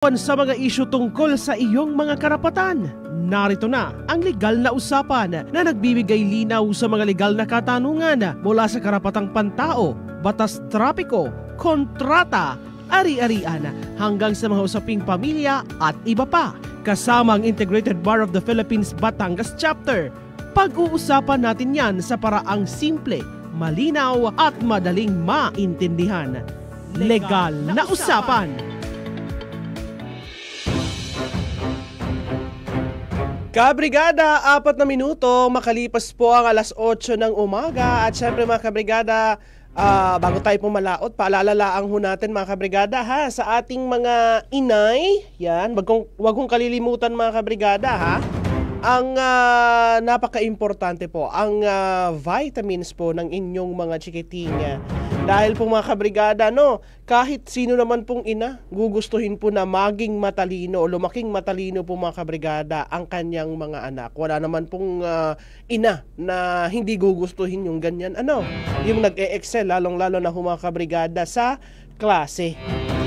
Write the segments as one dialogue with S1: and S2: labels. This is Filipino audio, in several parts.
S1: Sa mga isyu tungkol sa iyong mga karapatan, narito na ang legal na usapan na nagbibigay linaw sa mga legal na katanungan mula sa karapatang pantao, batas trapiko, kontrata, ari-arian hanggang sa mga usaping pamilya at iba pa. Kasama ang Integrated Bar of the Philippines Batangas Chapter. Pag-uusapan natin yan sa paraang simple, malinaw at madaling maintindihan. Legal na usapan. Kabrigada, 4 na minuto, makalipas po ang alas 8 ng umaga. At syempre mga kabrigada, bago tayo pumalaot, paalalalaan ho natin mga kabrigada ha, sa ating mga inay, yan, wag kong kalilimutan mga kabrigada ha. Ang napaka-importante po, ang vitamins po ng inyong mga chikiting. Dahil po mga kabrigada, no, kahit sino naman pong ina, gugustuhin po na maging matalino o lumaking matalino po mga kabrigada ang kanyang mga anak. Wala naman pong ina na hindi gugustuhin yung ganyan, yung nag-e-excel, lalong-lalo na mga kabrigada sa klase.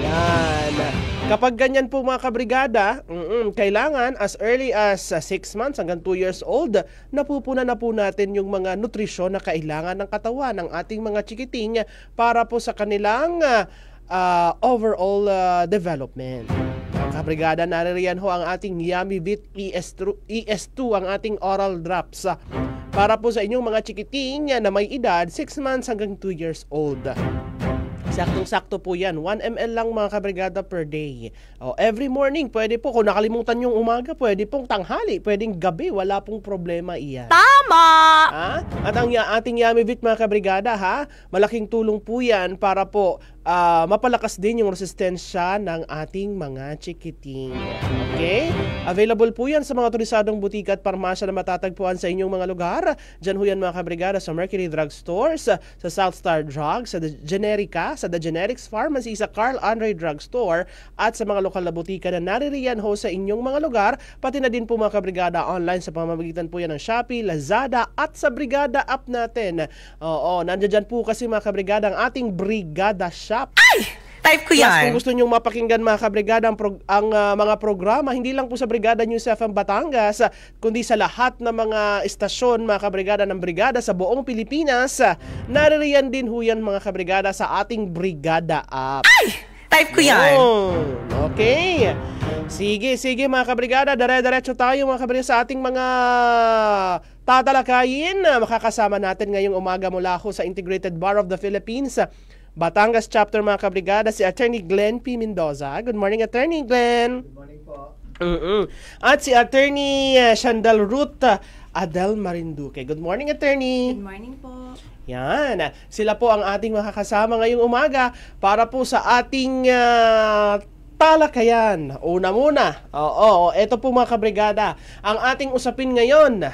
S1: Yan. Kapag ganyan po mga kabrigada, kailangan as early as 6 months hanggang 2 years old, napupunan na po natin yung mga nutrisyon na kailangan ng katawan ng ating mga chikiting para po sa kanilang overall development. Mga kabrigada, naririyan ho ang ating Yummy Vit ES2, ang ating oral drops para po sa inyong mga chikiting na may edad 6 months hanggang 2 years old. Saktong-sakto po yan. 1 ml lang mga kabrigada per day. Every morning, pwede po. Kung nakalimutan yung umaga, pwede pong tanghali, pwedeng gabi. Wala pong problema iyan.
S2: Tama!
S1: At ang ating Yummy Vit mga kabrigada, malaking tulong po yan para po mapalakas din yung resistensya ng ating mga chikiting. Okay? Available po yan sa mga autorisadong butika at parmasya na matatagpuan sa inyong mga lugar. Diyan ho yan mga kabrigada sa Mercury Drug Stores, sa South Star Drugs, sa The Generica, sa The Generics Pharmacy, sa Carl Andre Drug Store, at sa mga lokal na butika na naririyan ho sa inyong mga lugar, pati na din po mga kabrigada online sa pamamagitan po yan ng Shopee, Lazada, at sa Brigada app natin. Nandiyan po kasi mga kabrigada ang ating Brigada Shop.
S2: Ay! Type ko yan.
S1: Plus, kung gusto nyong mapakinggan mga kabrigada ang mga programa, hindi lang po sa Brigada News FM Batangas, kundi sa lahat ng mga estasyon mga kabrigada ng Brigada sa buong Pilipinas, naririyan din ho yan mga kabrigada sa ating Brigada app.
S2: Ay! Type ko yan.
S1: Okay. Sige mga kabrigada, dire-diretso tayo mga kabrigada sa ating mga tatalakayin. Makakasama natin ngayong umaga mula ho sa Integrated Bar of the Philippines Batangas Chapter mga kabrigada, si Attorney Glenn P. Mendoza. Good morning, Attorney Glenn.
S3: Good morning po.
S1: At si Attorney Shandal Ruth Adel Marinduque. Good morning, Attorney.
S2: Good morning po.
S1: Yan. Sila po ang ating makakasama ngayong umaga para po sa ating talakayan. Una muna. Ito po mga kabrigada. Ang ating usapin ngayon,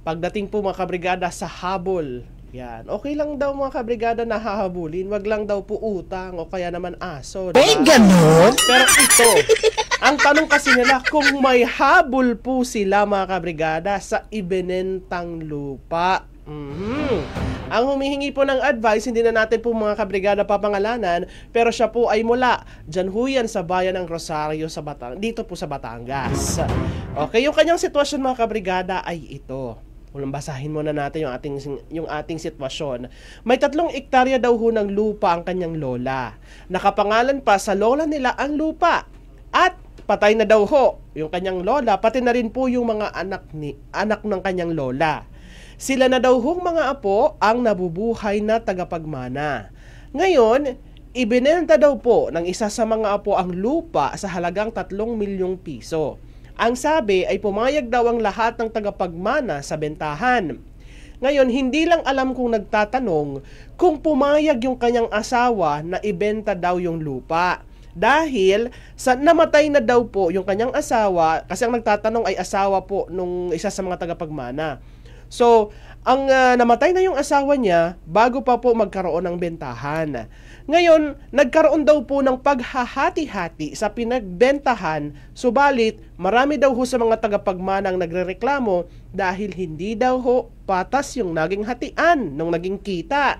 S1: pagdating po mga kabrigada sa habol. Yan. Okay lang daw mga kabrigada na hahabulin, wag lang daw po utang o kaya naman aso.
S2: May ganon?
S1: Pero ito, ang tanong kasi nila kung may habol po sila mga kabrigada sa ibinentang lupa. Ang humihingi po ng advice, hindi na natin po mga kabrigada papangalanan, pero siya po ay mula dyan ho yan sa bayan ng Rosario dito po sa Batangas. Okay, yung kanyang sitwasyon mga kabrigada ay ito. Basahin muna natin yung ating sitwasyon. May 3 ektarya daw ho ng lupa ang kanyang lola. Nakapangalan pa sa lola nila ang lupa. At patay na daw ho yung kanyang lola, pati na rin po yung mga anak ng kanyang lola. Sila na daw hong mga apo ang nabubuhay na tagapagmana. Ngayon, ibinenta daw po ng isa sa mga apo ang lupa sa halagang 3 milyong piso. Ang sabi ay pumayag daw ang lahat ng tagapagmana sa bentahan. Ngayon, hindi lang alam kung nagtatanong kung pumayag yung kanyang asawa na ibenta daw yung lupa. Dahil namatay na daw po yung kanyang asawa, kasi ang nagtatanong ay asawa po nung isa sa mga tagapagmana. So, ang namatay na yung asawa niya bago pa po magkaroon ng bentahan. Ngayon, nagkaroon daw po ng paghahati-hati sa pinagbentahan, subalit marami daw ho sa mga tagapagmanang nagrereklamo dahil hindi daw ho patas yung naging hatian nung naging kita.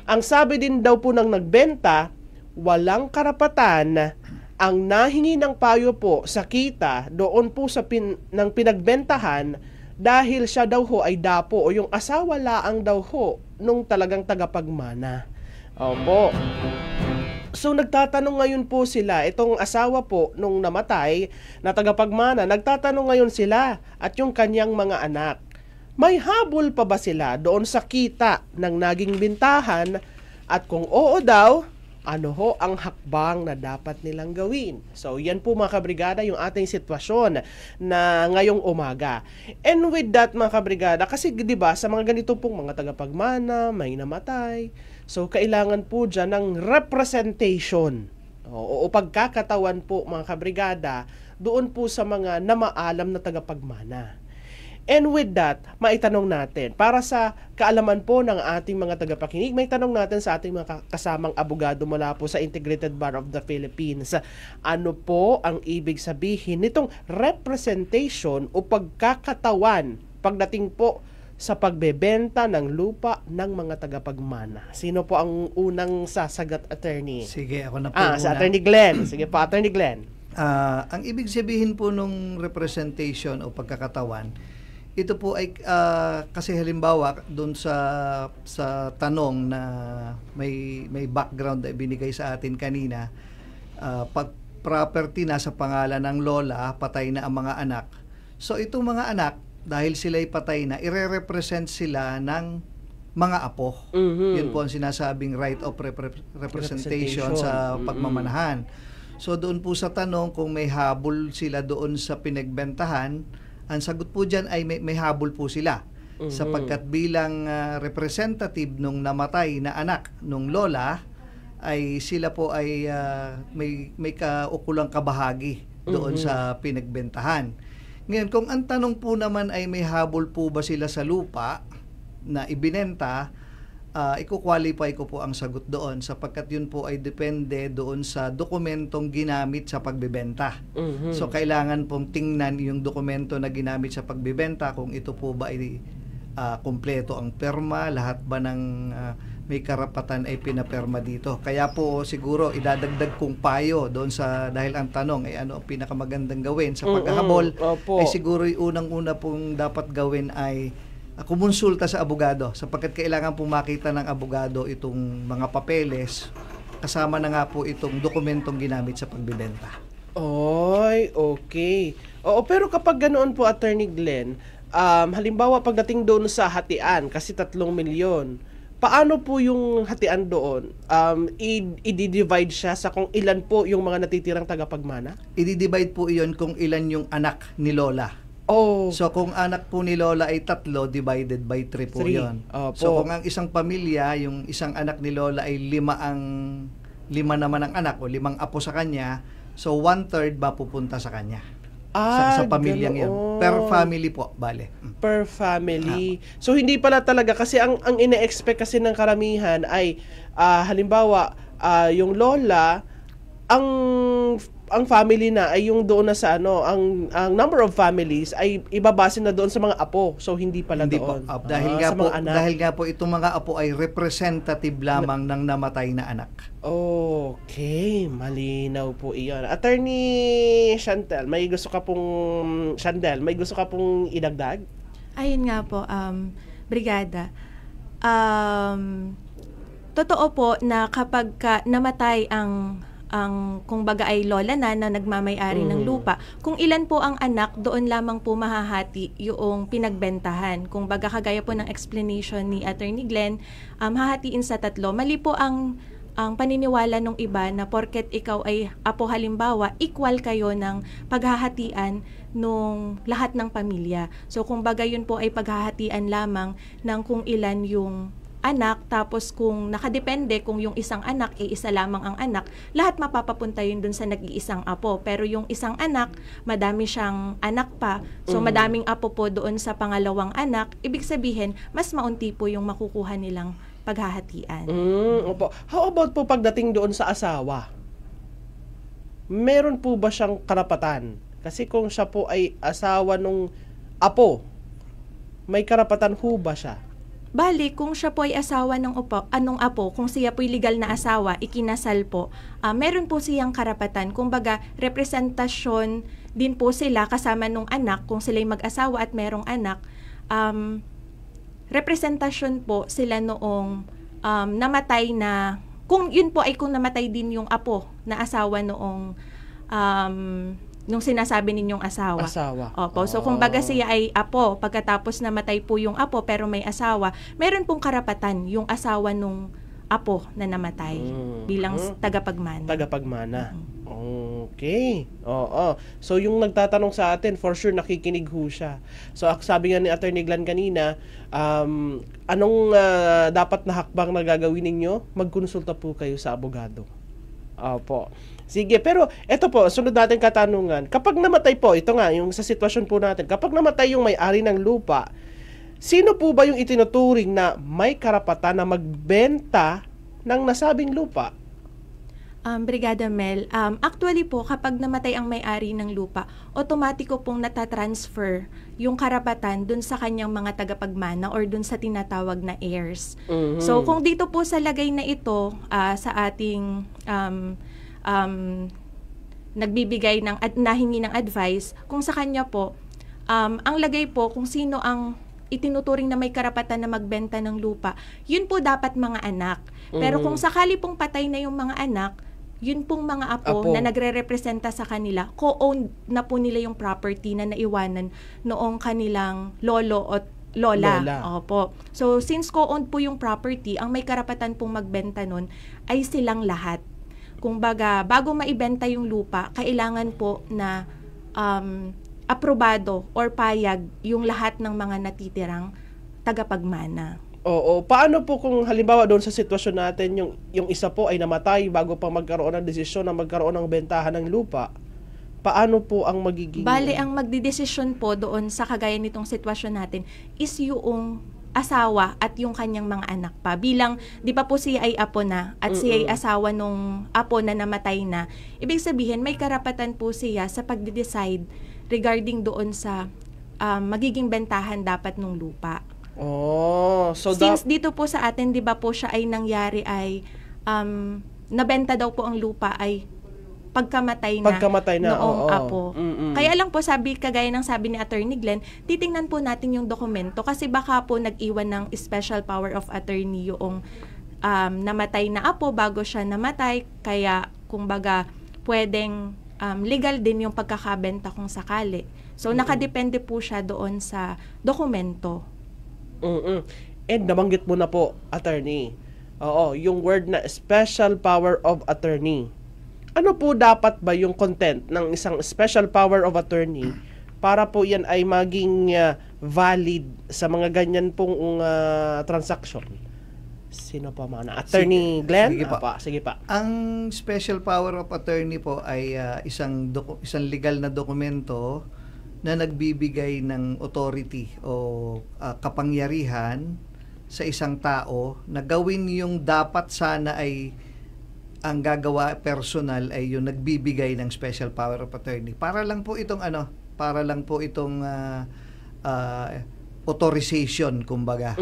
S1: Ang sabi din daw po ng nagbenta, walang karapatan Ang nahingi ng payo po sa kita doon po sa ng pinagbentahan dahil siya daw ho ay dapo o yung asawa laang daw ho nung talagang tagapagmana. Opo. So nagtatanong ngayon po sila, itong asawa po nung namatay na tagapagmana, nagtatanong ngayon sila at yung kanyang mga anak. May habol pa ba sila doon sa kita ng naging bintahan at kung oo daw, ano ho ang hakbang na dapat nilang gawin? So, yan po mga kabrigada yung ating sitwasyon na ngayong umaga. And with that mga kabrigada, kasi 'di ba sa mga ganito pong mga tagapagmana, may namatay. So, kailangan po dyan ng representation o pagkakatawan po mga kabrigada doon po sa mga namaalam na tagapagmana. And with that, maitanong natin, para sa kaalaman po ng ating mga tagapakinig, may tanong natin sa ating mga kasamang abogado mula po sa Integrated Bar of the Philippines. Ano po ang ibig sabihin nitong representation o pagkakatawan pagdating po sa pagbebenta ng lupa ng mga tagapagmana? Sino po ang unang sasagot, attorney?
S3: Sige, ako na po
S1: Sa Attorney Glenn. Sige po, Attorney Glenn.
S3: Ang ibig sabihin po nung representation o pagkakatawan, ito po ay kasi halimbawa doon sa tanong na may background na binigay sa atin kanina, pag property na sa pangalan ng lola, patay na ang mga anak. So itong mga anak, dahil sila'y patay na, ire-represent sila ng mga apo. Yun po ang sinasabing right of representation sa pagmamanahan. So doon po sa tanong kung may habol sila doon sa pinagbentahan, ang sagot po dyan ay may habol po sila. Sapagkat bilang representative nung namatay na anak nung lola, ay sila po ay may kaukulang kabahagi doon sa pinagbentahan. Ngayon, kung ang tanong po naman ay may habol po ba sila sa lupa na ibinenta, iko-qualify ko po ang sagot doon sapagkat yun po ay depende doon sa dokumentong ginamit sa pagbebenta. So kailangan pong tingnan yung dokumento na ginamit sa pagbebenta kung ito po ba ay kumpleto ang perma, lahat ba ng may karapatan ay pinaperma dito. Kaya po siguro idadagdag kong payo doon sa, dahil ang tanong ay ano ang pinakamagandang gawin sa paghahabol, ay siguro yung unang-una pong dapat gawin ay kumonsulta sa abogado sapagkat kailangan po makita ng abogado itong mga papeles kasama na nga po itong dokumentong ginamit sa pagbebenta.
S1: Oy, okay. Oo, pero kapag ganoon po, Attorney Glenn, halimbawa pagdating doon sa hatian, kasi 3 milyon, paano po yung hatian doon? I-divide siya sa kung ilan po yung mga natitirang tagapagmana?
S3: I-divide po iyon kung ilan yung anak ni Lola.
S1: Oh.
S3: So kung anak po ni Lola ay 3, divided by 3 po 'yon. So kung ang isang pamilya, yung isang anak ni Lola ay 5 naman ang anak o 5 apo sa kanya, so 1/3 mapupunta sa kanya. Sa pamilyang 'yon. Per family po, bale.
S1: Per family. So hindi pala talaga kasi ang ine-expect kasi ng karamihan ay halimbawa yung lola ang family na ay yung doon na sa ang number of families ay ibabase na doon sa mga apo. So hindi pala
S3: hindi
S1: doon.
S3: Po, dahil nga po itong mga apo ay representative lamang ng namatay na anak.
S1: Okay, malinaw po iyon. Attorney Chantel, may gusto ka pong idagdag?
S4: Ayun nga po, brigada. Totoo po na kapag namatay ang kung baga ay lola na nagmamay-ari ng lupa, kung ilan po ang anak, doon lamang po mahahati yung pinagbentahan. Kung baga kagaya po ng explanation ni Attorney Glenn, hahatiin sa 3. Mali po ang paniniwala ng iba na porket ikaw ay apo halimbawa, equal kayo ng paghahatian nung lahat ng pamilya. So kung baga yun po ay paghahatian lamang ng kung ilan yung anak, tapos kung nakadepende kung yung isang anak ay isa lamang ang anak, lahat mapapapunta yun dun sa nag-iisang apo. Pero yung isang anak, madami siyang anak pa, so madaming apo po doon sa pangalawang anak, ibig sabihin, mas maunti po yung makukuha nilang paghahatian.
S1: Opo. How about po pagdating doon sa asawa? Meron po ba siyang karapatan? Kasi kung siya po ay asawa nung apo, may karapatan ho ba siya?
S4: Bali, kung siya po ay asawa ng anong apo, kung siya po ay legal na asawa, ikinasal po, meron po siyang karapatan. Kumbaga, representasyon din po sila kasama nung anak, kung sila ay mag-asawa at merong anak, representasyon po sila noong namatay na, kung yun po ay kung namatay din yung apo na asawa noong nung sinasabi ninyong asawa. Opo. So, kumbaga siya ay apo. Pagkatapos namatay po yung apo pero may asawa, meron pong karapatan yung asawa nung apo na namatay bilang tagapagmana.
S1: Okay. Oo. So, yung nagtatanong sa atin, for sure, nakikinig ho siya. So, sabi nga ni Attorney Glenn kanina, anong dapat na hakbang na gagawin ninyo? Magkonsulta po kayo sa abogado. Opo. Sige, pero eto po, sunod natin katanungan. Kapag namatay po, ito nga, yung sa sitwasyon po natin, kapag namatay yung may-ari ng lupa, sino po ba yung itinuturing na may karapatan na magbenta ng nasabing lupa?
S4: Brigada Mel, actually po, kapag namatay ang may-ari ng lupa, otomatiko pong natatransfer yung karapatan dun sa kanyang mga tagapagmana or dun sa tinatawag na heirs. So, kung dito po sa lagay na ito, sa ating nagbibigay ng nahingi ng advice, kung sa kanya po, ang lagay po kung sino ang itinuturing na may karapatan na magbenta ng lupa, yun po dapat mga anak. Pero kung sakali pong patay na yung mga anak, yun pong mga apo na nagre-representa sa kanila, co-owned na po nila yung property na naiwanan noong kanilang lolo at lola. Opo. So, since co-owned po yung property, ang may karapatan pong magbenta nun ay silang lahat. Kumbaga, bago maibenta yung lupa, kailangan po na aprobado or payag yung lahat ng mga natitirang tagapagmana.
S1: Oo. Paano po kung halimbawa doon sa sitwasyon natin, yung isa po ay namatay bago pa magkaroon ng desisyon na magkaroon ng bentahan ng lupa? Paano po ang magiging...
S4: Bale, ang magdidesisyon po doon sa kagaya nitong sitwasyon natin is yung asawa at yung kanyang mga anak pa. Bilang, di pa po siya ay apo na at siya ay asawa nung apo na namatay na. Ibig sabihin, may karapatan po siya sa pagde-decide regarding doon sa magiging bentahan dapat nung lupa.
S1: So
S4: since dito po sa atin, di ba po siya ay nangyari ay nabenta daw po ang lupa ay pagkamatay na noong apo. Kaya lang po kagaya ng sabi ni Attorney Glenn, titingnan po natin yung dokumento kasi baka po nag-iwan ng special power of attorney yung namatay na apo bago siya namatay, kaya kumbaga pwedeng legal din yung pagkakabenta kung sakali. So nakadepende po siya doon sa dokumento.
S1: And nabanggit mo na po, attorney. Oo, yung word na special power of attorney. Ano po dapat ba yung content ng isang special power of attorney para po yan ay maging valid sa mga ganyan pong transaction? Sino pa mana? Attorney Glenn? Sige pa.
S3: Ang special power of attorney po ay isang legal na dokumento na nagbibigay ng authority o kapangyarihan sa isang tao na gawin yung dapat sana ay ang gagawa personal ay yung nagbibigay ng special power of attorney. Para lang po itong authorization, kumbaga.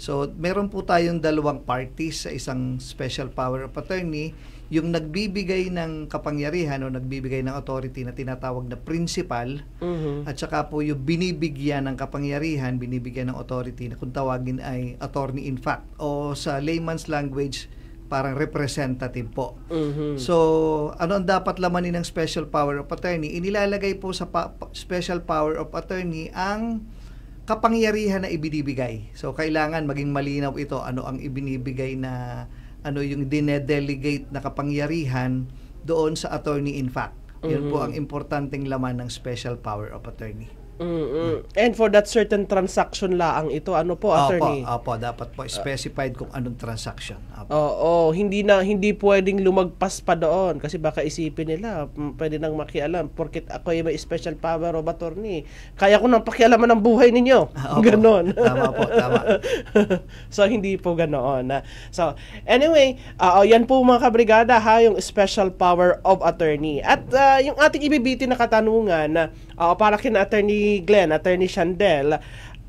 S3: So, meron po tayong dalawang parties sa isang special power of attorney, yung nagbibigay ng kapangyarihan o nagbibigay ng authority na tinatawag na principal, at saka po yung binibigyan ng kapangyarihan, binibigyan ng authority na kung tawagin ay attorney in fact, o sa layman's language, parang representative po. So, ano ang dapat lamanin ng special power of attorney? Inilalagay po sa special power of attorney ang kapangyarihan na ibinibigay. So, kailangan maging malinaw ito, ano ang ibinibigay na, ano yung dinedelegate na kapangyarihan doon sa attorney in fact. Yun po ang importanteng laman ng special power of attorney.
S1: And for that certain transaction laang ito, ano po, attorney?
S3: Opo, dapat po specified kung anong transaction.
S1: Hindi pwedeng lumagpas pa doon kasi baka isipin nila, pwede nang makialam porket ako ay may special power of attorney. Kaya ko nang pakialaman ng buhay ninyo. Ganon.
S3: Tama po, tama.
S1: So, hindi po ganoon. So, anyway, yan po mga kabrigada ha, yung special power of attorney. At yung ating ibibitin na katanungan, para kina Attorney Glenn, Attorney Shandel,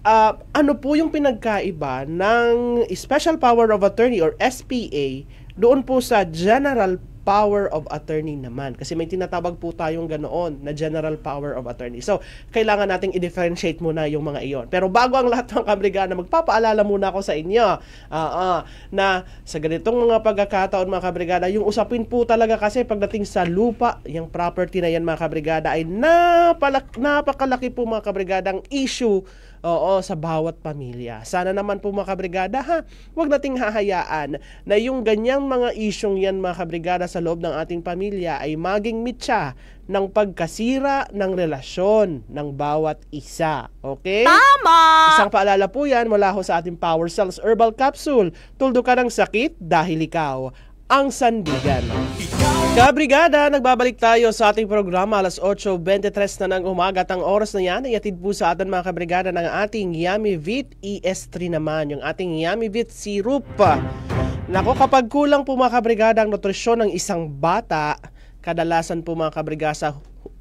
S1: ano po yung pinagkaiba ng Special Power of Attorney or SPA doon po sa General Power of Attorney naman? Kasi may tinatawag po tayong ganoon na General Power of Attorney. So, kailangan nating i-differentiate muna yung mga iyon. Pero bago ang lahat ng kabrigada, magpapaalala muna ako sa inyo na sa ganitong mga pagkakataon mga kabrigada, yung usapin po talaga kasi pagdating sa lupa, yung property na yan mga kabrigada ay napakalaki po mga kabrigadang issue sa bawat pamilya. Sana naman po mga kabrigada huwag nating hahayaan na yung ganyang mga isyong yan mga kabrigada sa loob ng ating pamilya ay maging mitya ng pagkasira ng relasyon ng bawat isa. Okay?
S2: Tama!
S1: Isang paalala po yan mula ho sa ating Power Cells Herbal Capsule. Tuldo ka ng sakit dahil ikaw ang sandigan. Kabrigada, nagbabalik tayo sa ating programa alas 8:23 na ng umaga at ang oras na yan ay atid po sa atin mga kabrigada ng ating Yummy Vit ES3 naman, yung ating Yummy Vit Syrup. Nako, kapag kulang po mga kabrigada ang nutrisyon ng isang bata, kadalasan po mga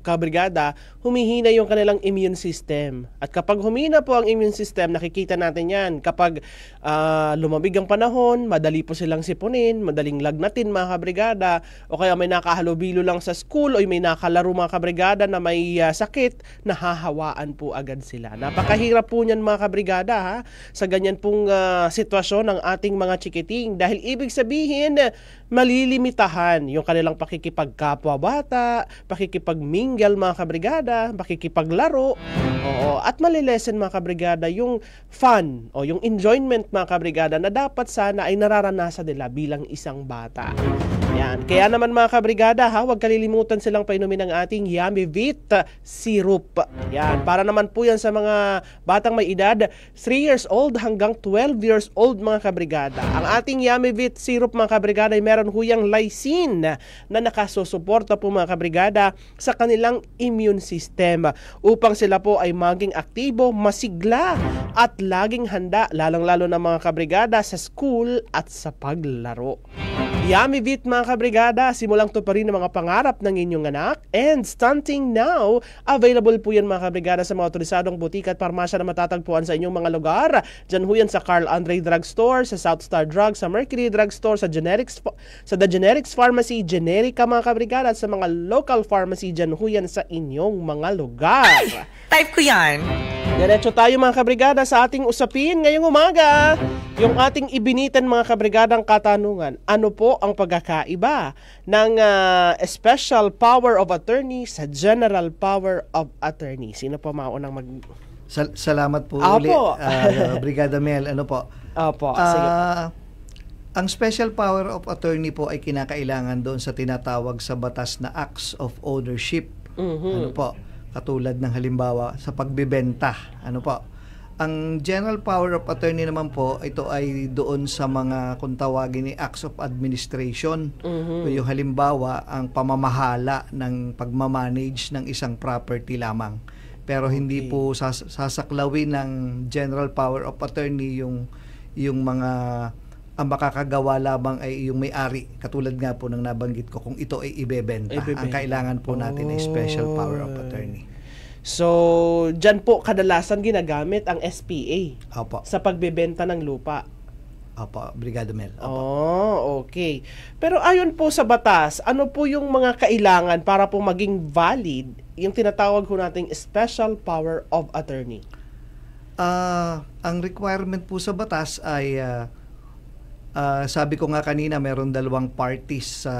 S1: kabrigada, humihina yung kanilang immune system. At kapag humina po ang immune system, nakikita natin yan. Kapag lumamig ang panahon, madali po silang sipunin, madaling lagnatin mga kabrigada, o kaya may nakahalubilo lang sa school o may nakalaro mga kabrigada na may sakit, nahahawaan po agad sila. Napakahirap po niyan mga kabrigada sa ganyan pong sitwasyon ng ating mga chikiting. Dahil ibig sabihin, malilimitahan yung kanilang pakikipagkapwa bata, pakikipagmingle mga kabrigada, pakikipaglaro, at malilesen mga kabrigada yung fun o yung enjoyment mga kabrigada na dapat sana ay nararanasan nila bilang isang bata. Yan. Kaya naman mga kabrigada huwag kalilimutan silang painumin ng ating Yummy Vit Syrup. Yan. Para naman po yan sa mga batang may edad 3 years old hanggang 12 years old mga kabrigada. Ang ating Yummy Vit Syrup mga kabrigada ay meron huyang lysine na nakasusuporta po mga kabrigada sa kanilang immune system upang sila po ay maging aktibo, masigla at laging handa lalong-lalo na mga kabrigada sa school at sa paglaro. Yummy Vit mga kabrigada, simulang tuparin ng mga pangarap ng inyong anak and stunting now. Available po yan mga kabrigada sa mga otorisadong butika at parmasya na matatagpuan sa inyong mga lugar. Diyan ho yan sa Carl Andre Drugstore, sa South Star Drug, sa Mercury Drugstore, sa The Generics Pharmacy, Generica mga kabrigada at sa mga local pharmacy dyan ho yan sa inyong mga lugar.
S2: Ay, type ko yan.
S1: Diretso tayo mga kabrigada sa ating usapin ngayong umaga. Yung ating ibinitan mga kabrigadang katanungan, ano po ang pagkakaiba ng Special Power of Attorney sa General Power of Attorney? Sino po maunang
S3: Salamat po
S1: Apo.
S3: ulit, Brigada Mel. Ano po?
S1: Opo, sige.
S3: Ang Special Power of Attorney po ay kinakailangan doon sa tinatawag sa batas na Acts of Ownership. Ano po? Katulad ng halimbawa sa pagbebenta. Ano po? Ang General Power of Attorney naman po, ito ay doon sa mga kung tawagin ni Acts of Administration. Yung halimbawa, ang pamamahala ng pagmamanage ng isang property lamang. Pero hindi po sasaklawin ng General Power of Attorney yung mga ang makakagawa lamang ay yung may-ari. Katulad nga po ng nabanggit ko, kung ito ay ibebenta. Ang kailangan po natin ay Special Power of Attorney.
S1: So, dyan po kadalasan ginagamit ang SPA
S3: Opo.
S1: sa pagbebenta ng lupa.
S3: Opo, Brigada Mel. Opo.
S1: Oh, okay. Pero ayon po sa batas, ano po yung mga kailangan para po maging valid yung tinatawag ko nating Special Power of Attorney?
S3: Ang requirement po sa batas ay sabi ko nga kanina, meron dalawang parties sa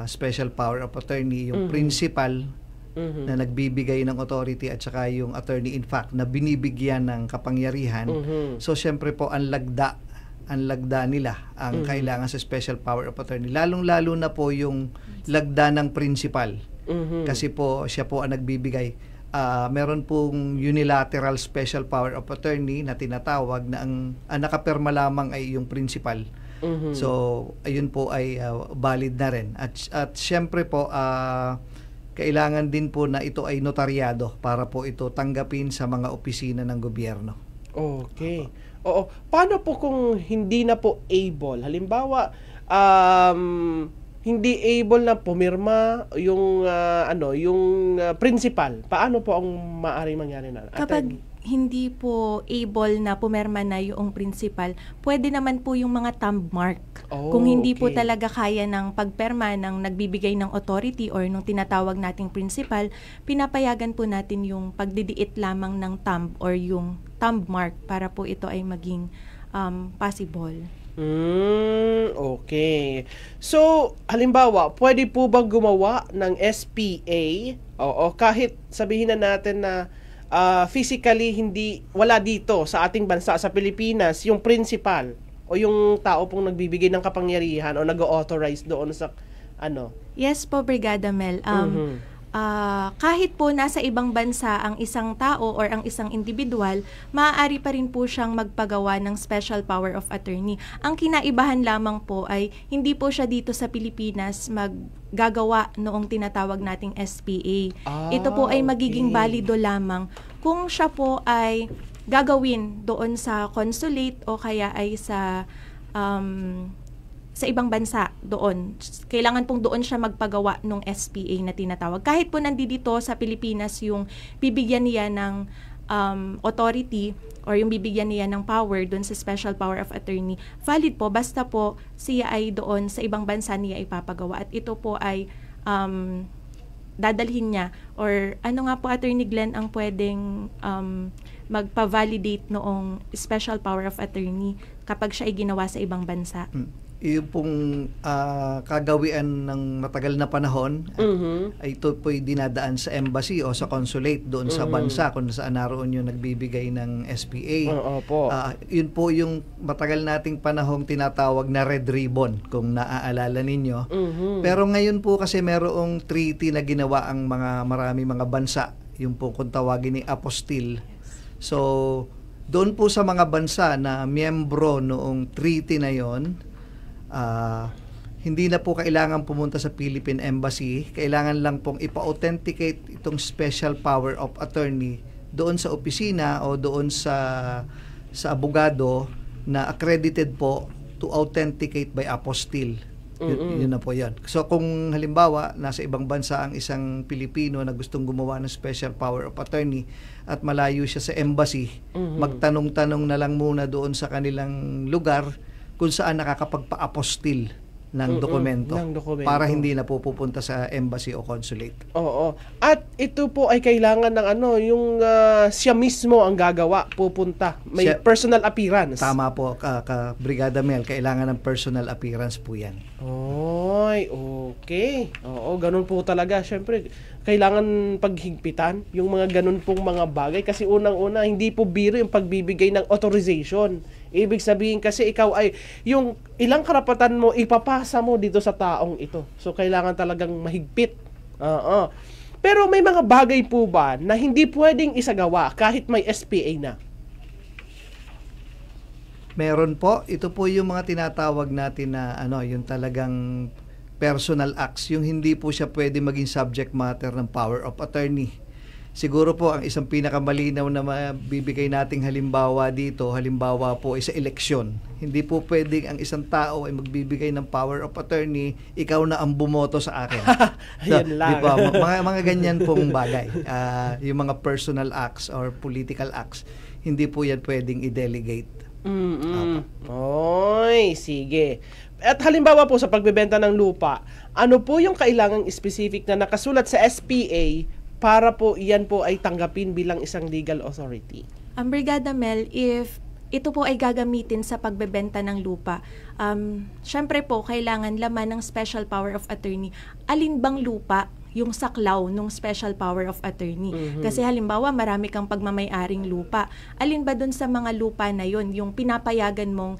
S3: Special Power of Attorney, yung principal na nagbibigay ng authority at saka yung attorney in fact na binibigyan ng kapangyarihan. So syempre po ang lagda nila ang kailangan sa Special Power of Attorney. Lalong-lalo na po yung lagda ng principal. Kasi po siya po ang nagbibigay. Meron pong unilateral Special Power of Attorney na tinatawag na ang nakapirma lamang ay yung principal. So ayun po ay valid na rin. At syempre po kailangan din po na ito ay notaryado para po ito tanggapin sa mga opisina ng gobyerno.
S1: Okay. Oo. Paano po kung hindi na po able? Halimbawa, hindi able na pumirma yung principal. Paano po ang maaaring mangyari na?
S4: hindi po able na pumirma na yung principal, pwede naman po yung mga thumb mark. Kung hindi po talaga kaya ng pagperma ng nagbibigay ng authority or nung tinatawag nating principal, pinapayagan po natin yung pagdidiit lamang ng thumb or yung thumb mark para po ito ay maging possible.
S1: Okay. So, halimbawa, pwede po bang gumawa ng SPA? Oo, kahit sabihin na natin na physically wala dito sa ating bansa, sa Pilipinas, yung principal o yung tao pong nagbibigay ng kapangyarihan o nag-authorize doon sa ano.
S4: Yes po, Brigada Mel. Kahit po nasa ibang bansa ang isang tao or ang isang individual, maaari pa rin po siyang magpagawa ng special power of attorney. Ang kinaibahan lamang po ay hindi po siya dito sa Pilipinas maggagawa noong tinatawag nating SPA. Ito po ay magiging balido lamang kung siya po ay gagawin doon sa consulate o kaya ay sa ibang bansa doon. Kailangan pong doon siya magpagawa ng SPA na tinatawag. Kahit po nandito sa Pilipinas yung bibigyan niya ng authority or yung bibigyan niya ng power doon sa special power of attorney, valid po basta po siya ay doon sa ibang bansa niya ipapagawa at ito po ay dadalhin niya or ano nga po, Attorney Glenn, ang pwedeng magpa-validate noong special power of attorney kapag siya ay ginawa sa ibang bansa.
S3: Yung pong kagawian ng matagal na panahon, ay ito po'y dinadaan sa embassy o sa consulate doon sa bansa kung saan naroon yung nagbibigay ng SPA. Yun po yung matagal nating panahong tinatawag na red ribbon, kung naaalala ninyo. Pero ngayon po kasi merong treaty na ginawa ang marami mga bansa, yung po kung tawagin ni apostille. So, doon po sa mga bansa na miyembro noong treaty na yon, hindi na po kailangan pumunta sa Philippine Embassy. Kailangan lang pong ipa-authenticate itong special power of attorney doon sa opisina o doon sa abogado na accredited po to authenticate by apostille. Yun na po yun. So kung halimbawa nasa ibang bansa ang isang Pilipino na gustong gumawa ng special power of attorney at malayo siya sa embassy, magtanong-tanong na lang muna doon sa kanilang lugar kung saan nakakapagpa-apostil ng dokumento para hindi na pupunta sa embassy o consulate.
S1: Oo. At ito po ay kailangan ng yung siya mismo ang gagawa, pupunta. May personal appearance.
S3: Tama po, Brigada Mel, kailangan ng personal appearance po yan.
S1: Oy, okay. Oo, ganun po talaga. Siyempre, kailangan paghigpitan yung mga ganun pong mga bagay kasi unang-una, hindi po biro yung pagbibigay ng authorization. Ibig sabihin kasi ikaw ay yung ilang karapatan mo ipapasa mo dito sa taong ito. So kailangan talagang mahigpit. Pero may mga bagay po ba na hindi pwedeng isagawa kahit may SPA na?
S3: Meron po. Ito po yung mga tinatawag natin na yung talagang personal acts, yung hindi po siya pwede maging subject matter ng power of attorney. Siguro po ang isang pinakamalinaw na mabibigay nating halimbawa dito, halimbawa po ay sa eleksyon. Hindi po pwedeng ang isang tao ay magbibigay ng power of attorney, ikaw na ang bumoto sa akin.
S1: Yan lang.
S3: Di ba? Mga ganyan pong bagay. Yung mga personal acts or political acts, hindi po yan pwedeng i-delegate.
S1: Oy, sige. At halimbawa po sa pagbebenta ng lupa, ano po yung kailangang specific na nakasulat sa SPA para po iyan po ay tanggapin bilang isang legal authority?
S4: Brigada Mel, if ito po ay gagamitin sa pagbebenta ng lupa, syempre po kailangan laman ng special power of attorney. Alin bang lupa yung saklaw ng special power of attorney? Kasi halimbawa marami kang pagmamay-aring lupa. Alin ba dun sa mga lupa na yon yung pinapayagan mong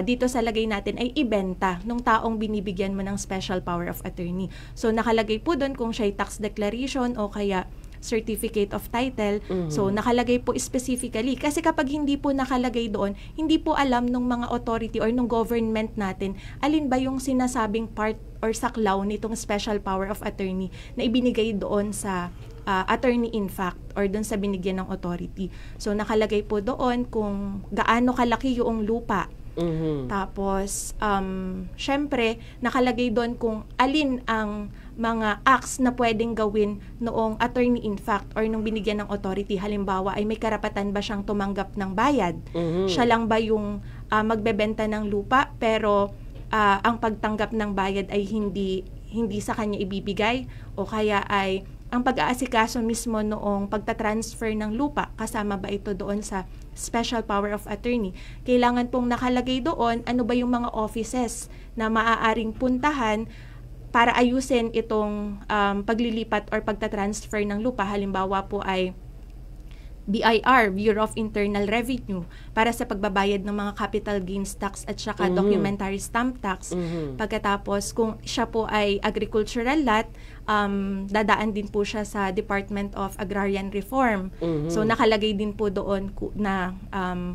S4: dito sa lagay natin ay ibenta nung taong binibigyan mo ng special power of attorney? So nakalagay po doon kung siya ay tax declaration o kaya certificate of title. So nakalagay po specifically. Kasi kapag hindi po nakalagay doon, hindi po alam ng mga authority or ng government natin alin ba yung sinasabing part or saklaw nitong special power of attorney na ibinigay doon sa attorney in fact or doon sa binigyan ng authority. So nakalagay po doon kung gaano kalaki yung lupa. Tapos, syempre, nakalagay doon kung alin ang mga acts na pwedeng gawin noong attorney in fact or nung binigyan ng authority. Halimbawa, ay may karapatan ba siyang tumanggap ng bayad? Siya lang ba yung magbebenta ng lupa pero ang pagtanggap ng bayad ay hindi sa kanya ibibigay, o kaya ay ang pag-aasikaso mismo noong pagtatransfer ng lupa, kasama ba ito doon sa special power of attorney? Kailangan pong nakalagay doon ano ba yung mga offices na maaaring puntahan para ayusin itong paglilipat or pagtatransfer ng lupa. Halimbawa po ay BIR, Bureau of Internal Revenue, para sa pagbabayad ng mga capital gains tax at saka documentary stamp tax. Pagkatapos, kung siya po ay agricultural lot, dadaan din po siya sa Department of Agrarian Reform. So nakalagay din po doon na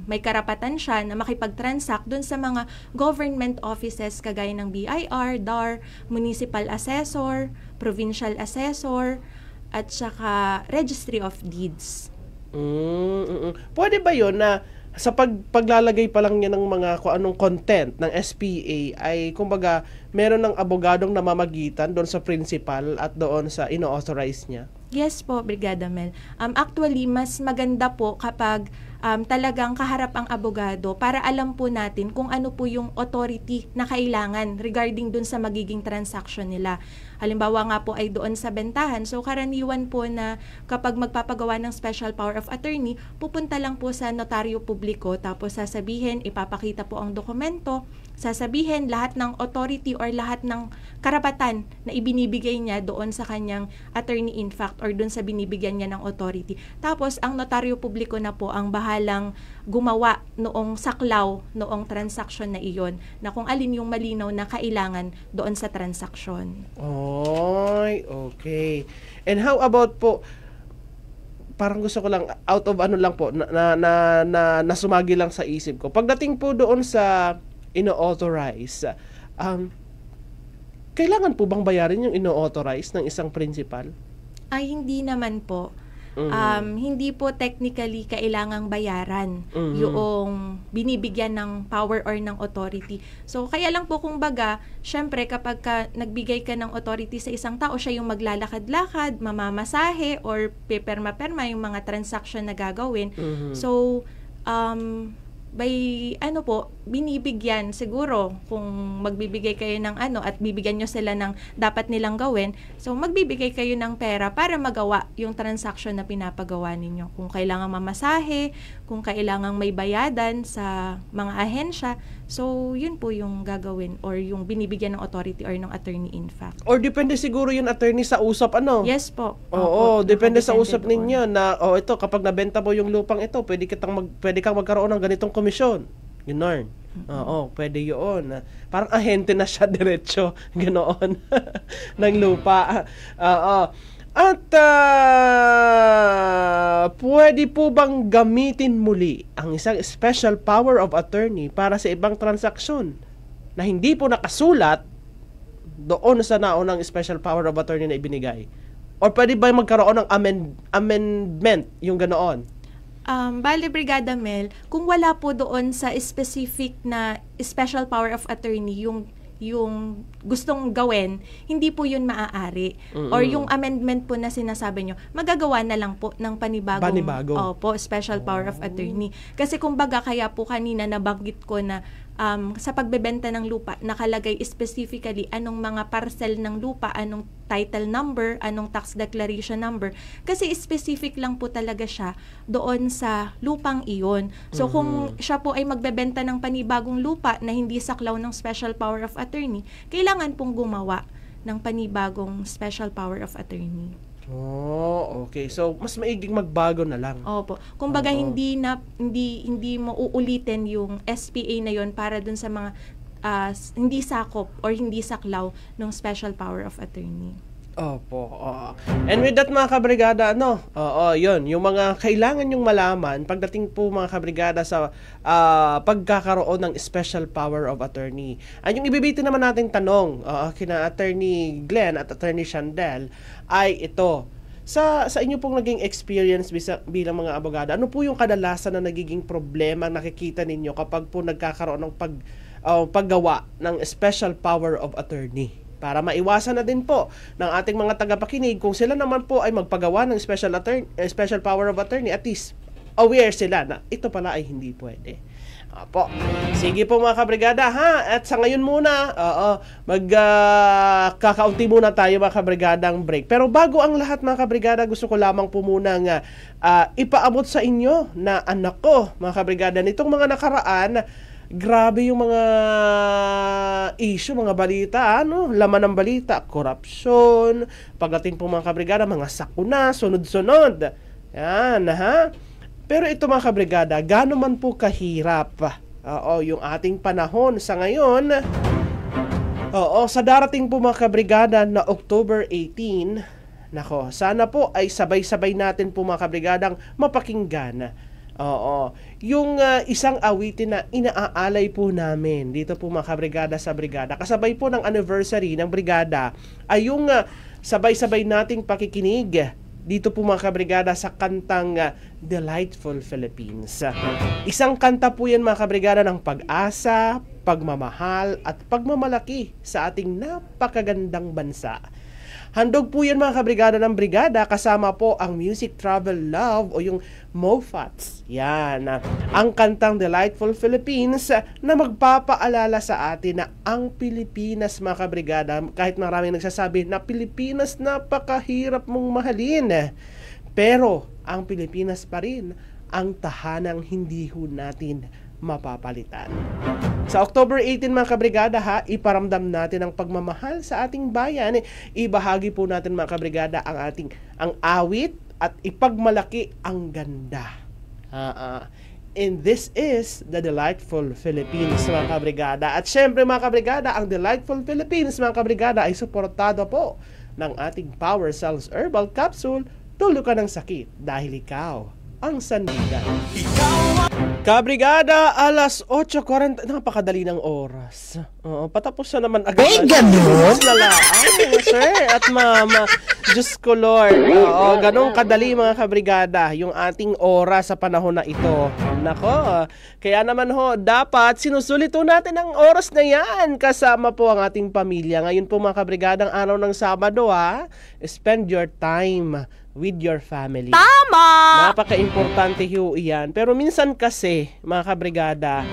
S4: may karapatan siya na makipag-transact doon sa mga government offices kagaya ng BIR, DAR, Municipal Assessor, Provincial Assessor, at saka Registry of Deeds.
S1: Pwede ba yun na sa paglalagay pa lang niya ng mga kung anong content ng SPA ay kumbaga meron ng abogadong namamagitan doon sa principal at doon sa ino-authorize niya?
S4: Yes po, Brigada Mel. Actually, mas maganda po kapag talagang kaharap ang abogado para alam po natin kung ano po yung authority na kailangan regarding dun sa magiging transaction nila. Halimbawa nga po ay doon sa bentahan. So karaniwan po na kapag magpapagawa ng special power of attorney, pupunta lang po sa notaryo publiko, tapos sasabihin, ipapakita po ang dokumento, sasabihin lahat ng authority or lahat ng karapatan na ibinibigay niya doon sa kanyang attorney in fact or doon sa binibigyan niya ng authority. Tapos ang notaryo publiko na po ang bahalang gumawa noong saklaw noong transaction na iyon, na kung alin yung malinaw na kailangan doon sa transaction.
S1: Oy, okay. And how about po, parang gusto ko lang out of ano lang po na sumagi lang sa isip ko. Pagdating po doon sa ino-authorize, kailangan po bang bayarin yung ino-authorize ng isang principal?
S4: Ay, hindi naman po. Hindi po technically kailangang bayaran yung binibigyan ng power or ng authority. So, kaya lang po kung baga, syempre kapag nagbigay ka ng authority sa isang tao, siya yung maglalakad-lakad, mamamasahe, or peperma-perma yung mga transaction na gagawin. So, by binibigyan siguro kung magbibigay kayo ng at bibigyan nyo sila ng dapat nilang gawin, so magbibigay kayo ng pera para magawa yung transaction na pinapagawa ninyo. Kung kailangan mamasahe, kung kailangan may bayadan sa mga ahensya, so yun po yung gagawin or yung binibigyan ng authority or ng attorney in fact.
S1: Or depende siguro yung attorney sa usap, ano?
S4: Yes po.
S1: Oo, depende sa usap
S4: doon
S1: ninyo na ito kapag nabenta mo yung lupang ito, pwede kang magkaroon ng ganitong komisyon. Ganoon. Oo, pwede 'yon. Parang ahente na siya diretso, ganoon ng lupa. Oo. At pwede po bang gamitin muli ang isang special power of attorney para sa ibang transaksyon na hindi po nakasulat doon sa naunang special power of attorney na ibinigay? Or pwede ba magkaroon ng amendment, yung ganoon?
S4: Bale, Brigada Mel, kung wala po doon sa specific na special power of attorney yung gustong gawin, hindi po yun maaari. Or yung amendment po na sinasabi nyo, magagawa na lang po ng panibagong special power of attorney. Kasi kumbaga kaya po kanina nabanggit ko na sa pagbebenta ng lupa, nakalagay specifically anong mga parcel ng lupa, anong title number, anong tax declaration number. Kasi specific lang po talaga siya doon sa lupang iyon. So kung siya po ay magbebenta ng panibagong lupa na hindi saklaw ng special power of attorney, kailangan pong gumawa ng panibagong special power of attorney.
S1: Oh, okay. So mas maiging magbago na lang.
S4: Opo. Kumbaga hindi mo uulitin yung SPA na yon para dun sa mga hindi sakop or hindi saklaw ng special power of attorney.
S1: Opo. And with that mga kabrigada, yun, yung mga kailangan yung malaman pagdating po mga kabrigada sa pagkakaroon ng special power of attorney. At yung ibibitin naman nating tanong kina Attorney Glenn at Attorney Shandel ay ito. Sa inyo pong naging experience bilang mga abogada, ano po yung kadalasan na nagiging problema nakikita ninyo kapag po nagkakaroon ng paggawa ng special power of attorney? para maiwasan na din po ng ating mga tagapakinig kung sila naman po ay magpagawa ng special power of attorney, at least aware sila na ito pala ay hindi pwede. Apo. Sige po mga kabrigada ha. At sa ngayon muna, kakaunti muna tayo mga kabrigadang break. Pero bago ang lahat mga kabrigada, gusto ko lamang po munang ipaabot sa inyo na anak ko mga kabrigada nitong mga nakaraan. Grabe yung mga issue, mga balita, laman ng balita, korupsyon, pagdating po mga kabrigada, mga sakuna, sunod-sunod. Yan ha. Pero ito mga kabrigada, gaano man po kahirap yung ating panahon sa ngayon. Sa darating po mga kabrigada na October 18, nako, sana po ay sabay-sabay natin po mga kabrigadang mapakinggan. Yung isang awitin na inaalay po namin dito po mga kabrigada sa brigada. Kasabay po ng anniversary ng brigada ay yung sabay-sabay nating pakikinig dito po mga kabrigada sa kantang Delightful Philippines. Isang kanta po yan mga kabrigada ng pag-asa, pagmamahal at pagmamalaki sa ating napakagandang bansa. Handog po yan mga kabrigada ng brigada, kasama po ang Music Travel Love o yung MOFATs. Yan, ang kantang Delightful Philippines na magpapaalala sa atin na ang Pilipinas mga kabrigada, kahit maraming nagsasabi na Pilipinas napakahirap mong mahalin, pero ang Pilipinas pa rin ang tahanang hindi ho natin mapapalitan. Sa October 18 mga kabrigada iparamdam natin ang pagmamahal sa ating bayan. Ibahagi po natin mga kabrigada ang awit at ipagmalaki ang ganda. And this is the Delightful Philippines mga kabrigada. At syempre mga kabrigada, ang Delightful Philippines mga kabrigada ay suportado po ng ating Power Cells Herbal Capsule. Tulo ka ng sakit dahil ikaw ang sandigan. Kabrigada, alas 8:40, napakadali ng oras. Patapos na naman agad.
S2: Ay, ganun?
S1: Sir at mama. Diyos ko Lord. Ganun kadali mga kabrigada yung ating oras sa panahon na ito. Nako, kaya naman dapat sinusulito natin ang oras na yan kasama po ang ating pamilya. Ngayon po mga kabrigadang araw ng Sabado spend your time with your family.
S2: Tama!
S1: Napaka-importante iyan. Pero minsan kasi, mga kabrigada,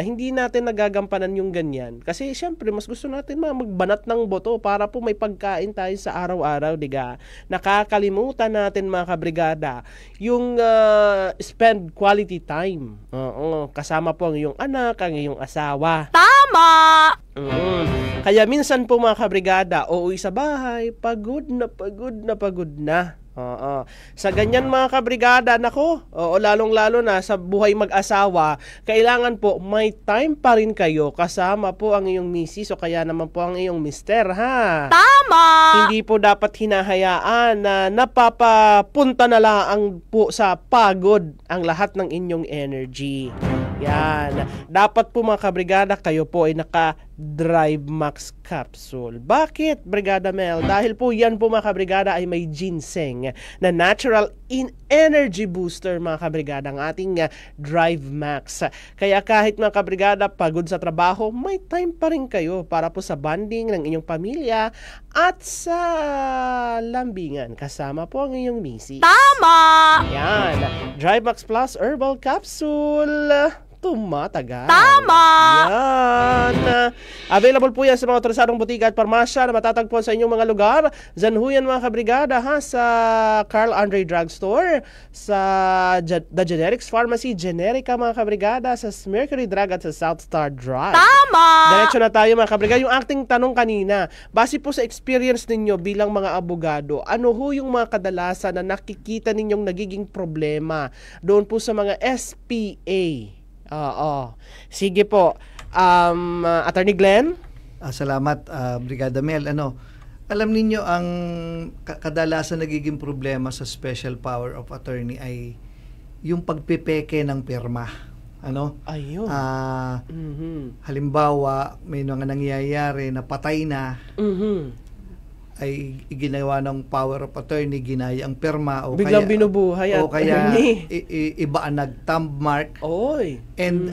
S1: hindi natin nagagampanan yung ganyan. Kasi syempre, mas gusto natin magbanat ng boto para po may pagkain tayo sa araw-araw, diga. Nakakalimutan natin mga kabrigada, yung spend quality time. Kasama po ang iyong anak, ang iyong asawa.
S2: Tama!
S1: Kaya minsan po mga kabrigada, uuwi sa bahay, pagod na. Sa ganyan mga kabrigada, lalong-lalo na sa buhay mag-asawa, kailangan po may time pa rin kayo kasama po ang iyong misis o kaya naman po ang iyong mister,
S2: Tama!
S1: Hindi po dapat hinahayaan na napapapunta na lang po sa pagod ang lahat ng inyong energy. Yan. Dapat po mga kabrigada, kayo po ay naka-Drive Max Capsule. Bakit, Brigada Mel? Dahil po yan po mga kabrigada ay may ginseng na natural energy booster mga kabrigada ang ating Drive Max. Kaya kahit mga kabrigada pagod sa trabaho, may time pa rin kayo para po sa bonding ng inyong pamilya at sa lambingan. Kasama po ang inyong misis.
S2: Tama!
S1: Yan. Drive Max Plus Herbal Capsule. Tumatagal.
S2: Tama!
S1: Yan. Available po yan sa mga otorisadong butika at parmasya na matatagpuan sa inyong mga lugar. Zanhuyan mga kabrigada sa Carl Andre Drugstore, sa The Generics Pharmacy, Generica mga kabrigada, sa Mercury Drug at sa South Star Drug.
S2: Tama!
S1: Diretso na tayo mga kabrigada. Yung acting tanong kanina, base po sa experience ninyo bilang mga abogado, ano ho yung mga kadalasan na nakikita ninyong nagiging problema doon po sa mga SPA? Sige po. Attorney Glenn?
S3: Salamat, Brigada Mel. Alam ninyo, ang kadalasan nagiging problema sa special power of attorney ay yung pagpipeke ng pirma.
S1: Ayun.
S3: Halimbawa, may mga nangyayari na patay na. ay ginawa ng power of attorney, ginaya ang perma o
S1: Biglang
S3: kaya
S1: binubuhay
S3: o kaya
S1: attorney.
S3: iba ang nag-thumb mark.
S1: Oy.
S3: And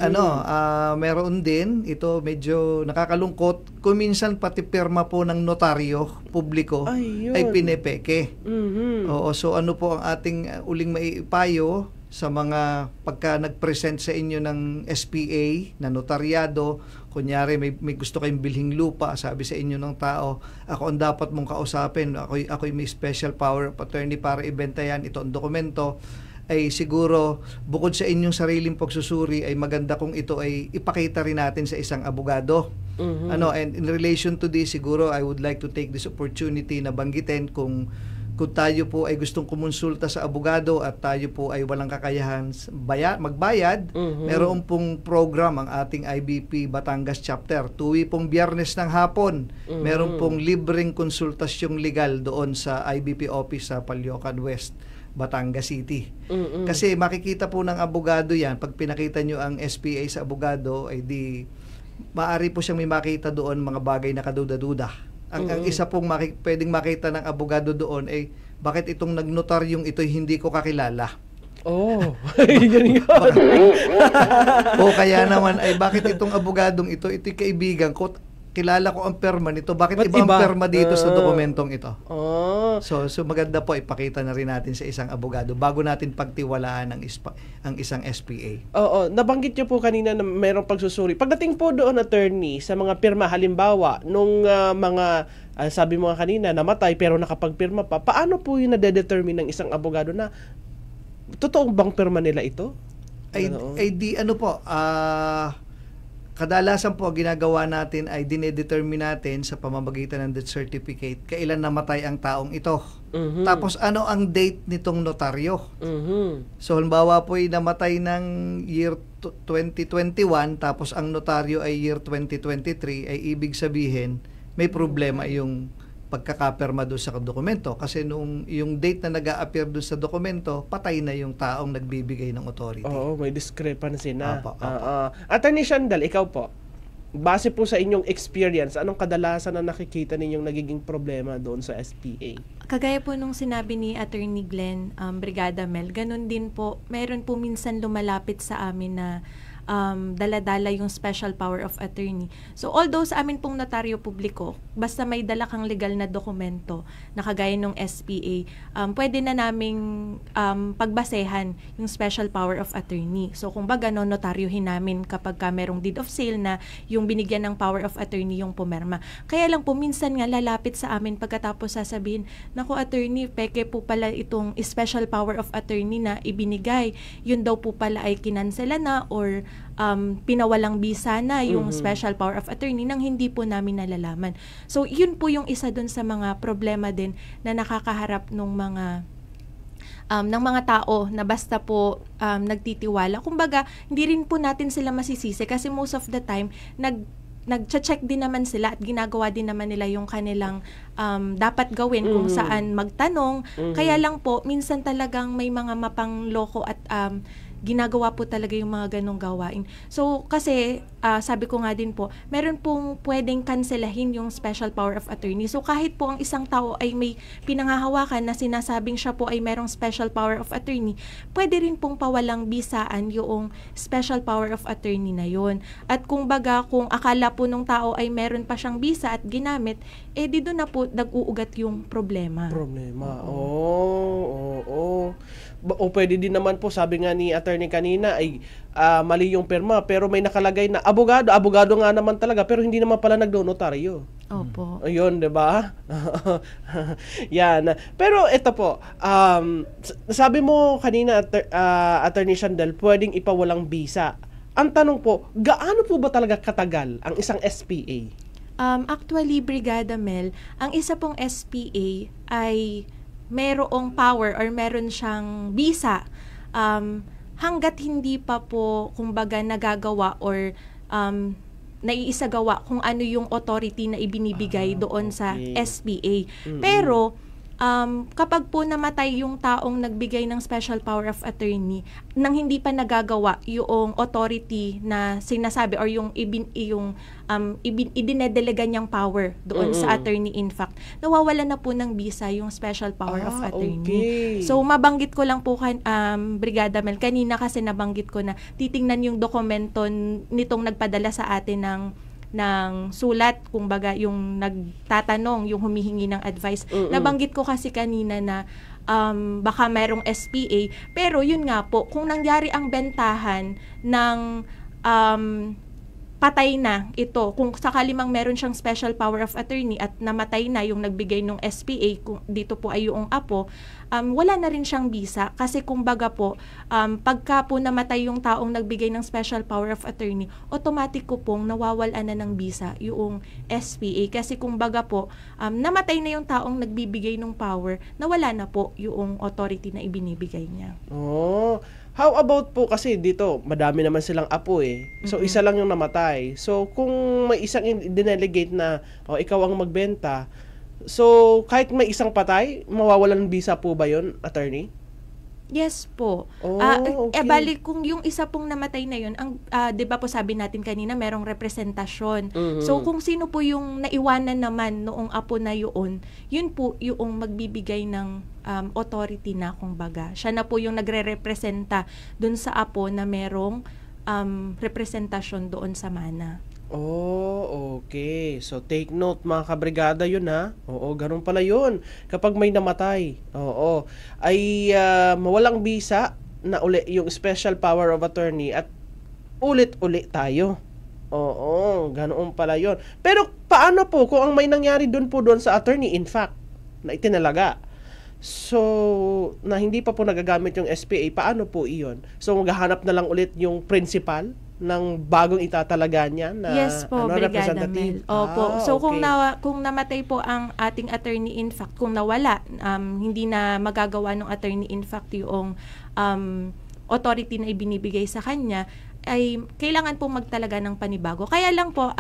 S3: meron din, ito medyo nakakalungkot, kung minsan pati perma po ng notaryo publiko
S1: Ayun.
S3: ay pinepeke.
S1: Mhm.
S3: Oo, so ano po ang ating uling maipayo sa mga pagka nag-present sa inyo ng SPA na notaryado, kunyari may gusto kayong bilhing lupa, sabi sa inyo ng tao, ako ang dapat mong kausapin, ako'y may special power of attorney para ibenta yan, ito ang dokumento, ay siguro bukod sa inyong sariling pagsusuri ay maganda kung ito ay ipakita rin natin sa isang abogado.
S1: Mhm.
S3: And in relation to this, siguro I would like to take this opportunity na banggitin kung tayo po ay gustong kumonsulta sa abogado at tayo po ay walang kakayahan magbayad, meron pong program ang ating IBP Batangas Chapter. Tuwi pong Biyernes ng hapon, meron pong libreng konsultasyong legal doon sa IBP office sa Palyocan West, Batangas City. Kasi makikita po ng abogado yan, pag pinakita nyo ang SPA sa abogado, ay di maaari po siyang may makita doon mga bagay na kaduda-duda. Ang isa pong pwedeng makita ng abogado doon ay bakit itong nagnotaryong ito hindi ko kakilala.
S1: Oh, yun yun.
S3: O kaya naman ay bakit itong abogadong ito'y kaibigan ko, kilala ko ang perma nito, bakit
S1: Ba't
S3: iba ang
S1: iba?
S3: perma dito sa dokumentong ito?
S1: Oh.
S3: So maganda po ipakita na rin natin sa isang abogado bago natin pagtiwalaan ang isang SPA.
S1: Oo, nabanggit niyo po kanina na mayroong pagsusuri. Pagdating po doon, attorney, sa mga pirma, halimbawa, nung sabi mo nga kanina, namatay pero nakapagpirma pa, paano po yung nade-determine ng isang abogado na totoong bang pirma nila ito?
S3: Kadalasan po ginagawa natin ay dinedetermine natin sa pamamagitan ng death certificate kailan namatay ang taong ito. Tapos ano ang date nitong notaryo. So halimbawa po ay namatay ng year 2021 tapos ang notaryo ay year 2023, ay ibig sabihin may problema yung pagkakapirma doon sa dokumento kasi nung yung date na nag-a-appear doon sa dokumento, patay na yung taong nagbibigay ng authority.
S1: Oo, may discrepancy na.
S3: Apo.
S1: Attorney Shandal, ikaw po, base po sa inyong experience, anong kadalasan na nakikita ninyong nagiging problema doon sa SPA?
S4: Kagaya po nung sinabi ni Attorney Glenn, Brigada Mel, ganun din po, meron po minsan lumalapit sa amin na dala-dala yung special power of attorney. So although sa amin pong notaryo publiko, basta may dala kang legal na dokumento na kagaya ng SPA, pwede na naming pagbasehan yung special power of attorney. So kung baga notaryohin namin kapag merong deed of sale na yung binigyan ng power of attorney yung pumerma. Kaya lang po minsan nga lalapit sa amin pagkatapos sasabihin, naku attorney, peke po pala itong special power of attorney na ibinigay. Yun daw po pala ay kinansela na or pinawalang bisa na yung special power of attorney nang hindi po namin nalalaman. So, yun po yung isa dun sa mga problema din na nakakaharap ng mga tao na basta po nagtitiwala. Kumbaga, hindi rin po natin sila masisisi kasi most of the time, nag-check din naman sila at ginagawa din naman nila yung kanilang dapat gawin kung saan magtanong. Kaya lang po, minsan talagang may mga mapangloko at ginagawa po talaga yung mga ganong gawain. So, kasi, sabi ko nga din po, meron pong pwedeng kanselahin yung special power of attorney. So, kahit po ang isang tao ay may pinangahawakan na sinasabing siya po ay merong special power of attorney, pwede rin pong pawalang bisaan yung special power of attorney na yun. At kung baga, kung akala po nung tao ay meron pa siyang bisa at ginamit, di doon na po nag-uugat yung problema.
S1: Oo. O pwede din naman po, sabi nga ni attorney kanina, ay mali yung pirma pero may nakalagay na abogado nga naman talaga pero hindi naman pala nagnotaryo.
S4: Opo.
S1: Ayun, 'di ba? Yan. Pero ito po, sabi mo kanina Attorney Shandal, pwedeng ipawalang bisa. Ang tanong po, gaano po ba talaga katagal ang isang SPA?
S4: Actually, Brigada Mel, ang isa pong SPA ay merong power or meron siyang bisa hanggat hindi pa po kumbaga nagagawa or naiisagawa kung ano yung authority na ibinibigay doon sa SPA. Pero kapag po namatay yung taong nagbigay ng special power of attorney nang hindi pa nagagawa yung authority na sinasabi or yung idinedelega niyang power doon sa attorney, in fact, nawawala na po ng bisa yung special power of attorney.
S1: Okay.
S4: So, mabanggit ko lang po, Brigada Mel, kanina kasi nabanggit ko na titingnan yung dokumento nitong nagpadala sa atin ng sulat, kumbaga yung nagtatanong, yung humihingi ng advice. Nabanggit ko kasi kanina na baka mayroong SPA, pero yun nga po, kung nangyari ang bentahan ng patay na ito, kung sakali mang meron siyang special power of attorney at namatay na yung nagbigay ng SPA, kung dito po ay yung apo, wala na rin siyang bisa kasi kumbaga po, pagka po namatay yung taong nagbigay ng special power of attorney, automatic ko pong nawawalan na ng bisa yung SPA kasi kumbaga po, namatay na yung taong nagbibigay ng power, nawala na po yung authority na ibinibigay niya.
S1: Oh, how about po kasi dito, madami naman silang apo eh. So, isa lang yung namatay. So, kung may isang dinelegate na, ikaw ang magbenta, so, kahit may isang patay, mawawalan ng bisa po ba yun, attorney?
S4: Yes po.
S1: Okay.
S4: Bali kung yung isa pong namatay na yun, 'di ba po sabi natin kanina merong representasyon. So kung sino po yung naiwanan naman noong apo na yun po yung magbibigay ng authority na kumbaga. Siya na po yung nagre-representa dun sa apo na merong representasyon doon sa mana.
S1: Oh, okay. So, take note mga kabrigada yun ha. Oo, ganun pala yun. Kapag may namatay, ay mawalang bisa na uli yung special power of attorney at ulit-uli tayo. Oo, ganoon pala yun. Pero paano po kung ang may nangyari doon sa attorney, in fact, na itinalaga? So, na hindi pa po nagagamit yung SPA, paano po iyon? So, maghahanap na lang ulit yung principal ng bagong itatalaga niya na
S4: yes po, Brigada
S1: representative.
S4: Mel. Opo. So
S1: okay.
S4: kung namatay po ang ating attorney in fact, kung nawala, hindi na magagawa ng attorney in fact yung authority na ibinibigay sa kanya, ay kailangan pong magtalaga ng panibago. Kaya lang po,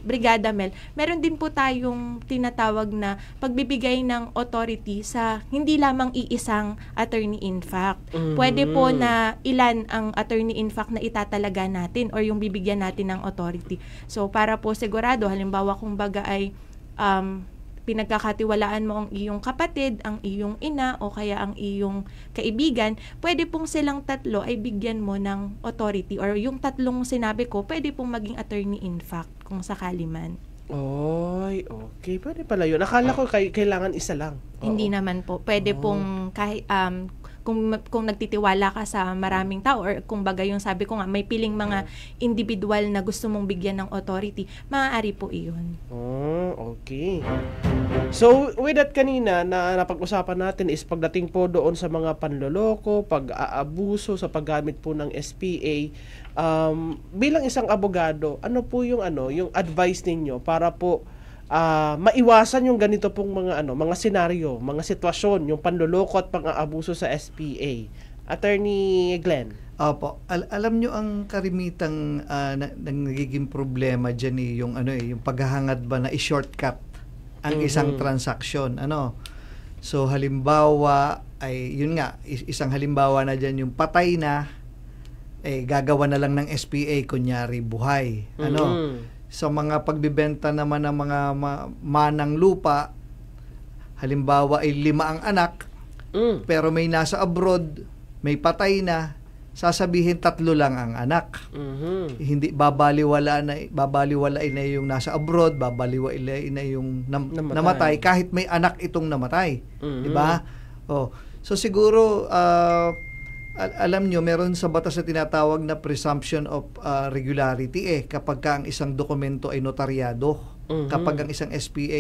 S4: Brigada Mel, meron din po tayong tinatawag na pagbibigay ng authority sa hindi lamang iisang attorney in fact. Pwede po na ilan ang attorney in fact na itatalaga natin or yung bibigyan natin ng authority. So, para po sigurado, halimbawa kung baga ay pinagkakatiwalaan mo ang iyong kapatid, ang iyong ina, o kaya ang iyong kaibigan, pwede pong silang tatlo ay bigyan mo ng authority or yung tatlong sinabi ko, pwede pong maging attorney in fact kung sakali man.
S1: Oy, okay. Pwede pala yun. Akala ko kailangan isa lang.
S4: Hindi naman po. Pwede pong kahit kung nagtitiwala ka sa maraming tao or kung baga yung sabi ko nga may piling mga individual na gusto mong bigyan ng authority, maaari po iyon.
S1: Oh, okay. So, with that kanina na napag-usapan natin is pagdating po doon sa mga panloloko, pag-aabuso sa paggamit po ng SPA, bilang isang abogado, ano po yung advice ninyo para po maiwasan yung ganito pong mga senaryo, mga sitwasyon, yung panloloko at pang-aabuso sa SPA? Attorney Glenn.
S3: Opo. Alam nyo ang karimitang nagiging problema dyan yung paghahangad ba na i-shortcut ang isang transaksyon. So halimbawa ay yun nga, isang halimbawa na dyan yung patay na gagawa na lang ng SPA kunyari buhay. Sa mga pagbibenta naman ng mga manang lupa, halimbawa ay 5 ang anak, pero may nasa abroad, may patay na, sasabihin 3 lang ang anak. Hindi babaliwalain na yung nasa abroad, babaliwalain na yung namatay kahit may anak itong namatay, di ba? So siguro alam nyo, meron sa batas na tinatawag na presumption of regularity kapag ang isang dokumento ay notaryado. Kapag ang isang SPA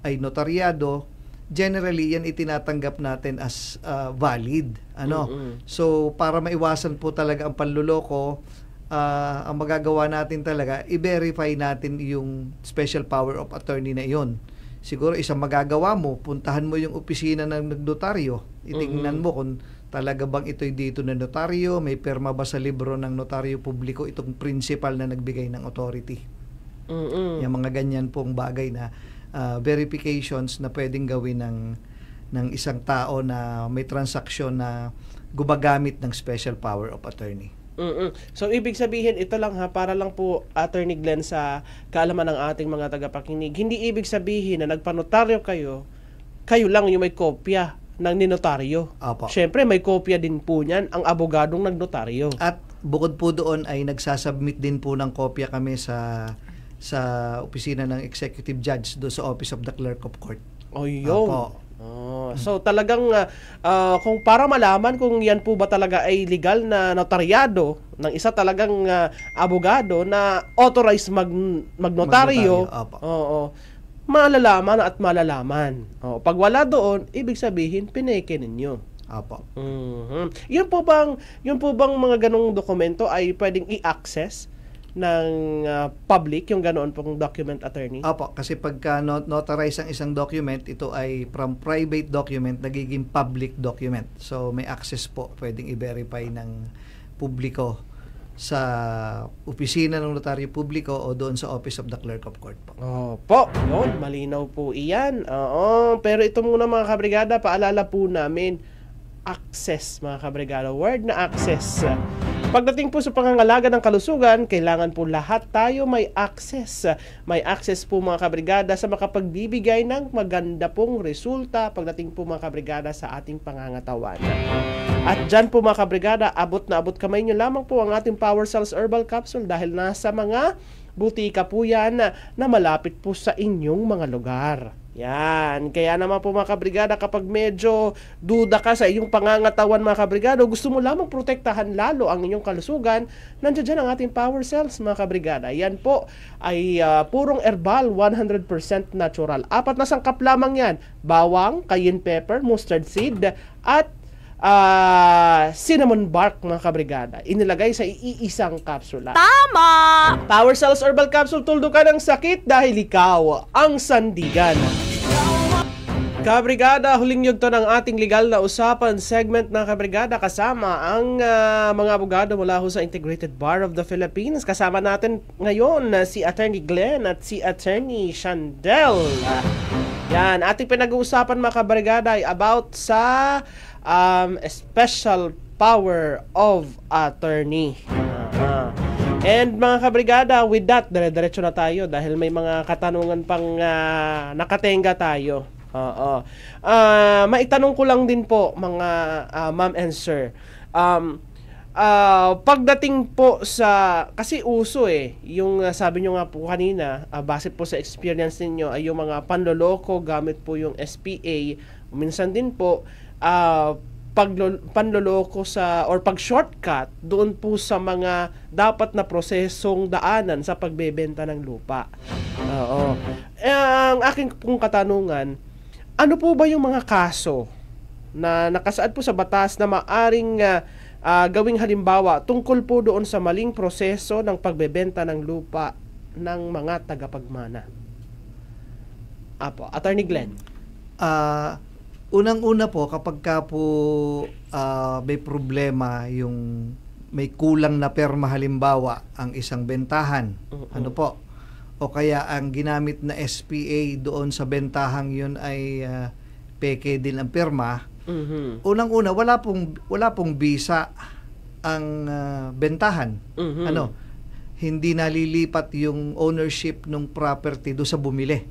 S3: ay notaryado, generally yan itinatanggap natin as valid. So para maiwasan po talaga ang panluloko, ang magagawa natin talaga, i-verify natin yung special power of attorney na iyon. Siguro isang magagawa mo, puntahan mo yung opisina ng nagnotaryo, itingnan mo kung talaga bang ito'y dito na notaryo, may perma ba sa libro ng notaryo publiko itong principal na nagbigay ng authority. Yung mga ganyan pong bagay na verifications na pwedeng gawin ng isang tao na may transaksyon na gumagamit ng special power of attorney.
S1: So, ibig sabihin, ito lang ha, para lang po, Attorney Glenn, sa kaalaman ng ating mga tagapakinig, hindi ibig sabihin na nagpanotaryo kayo, kayo lang yung may kopya ng ninotaryo.
S3: Opo.
S1: Siyempre, may kopya din po niyan ang abogadong nagnotaryo.
S3: At bukod po doon ay nagsasubmit din po ng kopya kami sa opisina ng executive judge do sa Office of the Clerk of Court.
S1: O yun.
S3: Opo.
S1: So talagang kung para malaman kung yan po ba talaga ay legal na notaryado ng isa talagang abogado na authorized magnotaryo,
S3: Opo.
S1: malalaman at malalaman. Pag wala doon, ibig sabihin pineke ninyo.
S3: Opo.
S1: Yun po bang mga ganong dokumento ay pwedeng i-access ng public, yung ganoon pong document, attorney?
S3: Opo, kasi pagka notarize ang isang document, ito ay from private document nagiging public document. So may access po, pwedeng i-verify ng publiko sa opisina ng notaryo publiko o doon sa Office of the Clerk of Court po.
S1: Opo, yun, malinaw po iyan. Pero ito muna mga kabrigada, paalala po namin, access mga kabrigada, word na access. Pagdating po sa pangangalaga ng kalusugan, kailangan po lahat tayo may access. May access po mga kabrigada sa makapagbibigay ng maganda pong resulta pagdating po mga kabrigada sa ating pangangatawan. At dyan po mga kabrigada, abot na abot kamay nyo lamang po ang ating Power Cells Herbal Capsule dahil nasa mga butika po yan na malapit po sa inyong mga lugar. Yan. Kaya naman po mga kabrigada, kapag medyo duda ka sa iyong pangangatawan mga kabrigada, gusto mo lamang protektahan lalo ang inyong kalusugan, nandiyan dyan ang ating Power Cells mga kabrigada. Yan po ay purong herbal, 100% natural. 4 na sangkap lamang yan. Bawang, cayenne pepper, mustard seed, at cinnamon bark mga kabrigada. Inilagay sa iisang kapsula.
S2: Tama!
S1: Power Cells Herbal Capsule, tuldo ka ng sakit dahil ikaw ang sandigan. Kabrigada, huling yugto ng ating legal na usapan segment ng kabrigada kasama ang mga abogado mula ho sa Integrated Bar of the Philippines. Kasama natin ngayon si Attorney Glenn at si Attorney Shandel. Yan, ating pinag-uusapan mga kabrigada ay about sa special power of attorney. And mga kabrigada, with that, dire-diretso na tayo dahil may mga katanungan pang nakatenga tayo. Maitanong ko lang din po mga ma'am and sir. Pagdating po sa, kasi uso yung sabi nyo nga po kanina, base po sa experience ninyo ay yung mga panloloko gamit po yung SPA. Minsan din po panloloko sa or pag-shortcut doon po sa mga dapat na prosesong daanan sa pagbebenta ng lupa. Ang aking pong katanungan, ano po ba yung mga kaso na nakasaad po sa batas na maaring gawing halimbawa tungkol po doon sa maling proseso ng pagbebenta ng lupa ng mga tagapagmana? Attorney Glenn.
S3: Unang-una po, kapag ka po may problema, yung may kulang na perma halimbawa ang isang bentahan, ano po, o kaya ang ginamit na SPA doon sa bentahang yun ay peke din ang perma, unang-una, wala pong visa ang bentahan. Hindi nalilipat yung ownership ng property do sa bumili.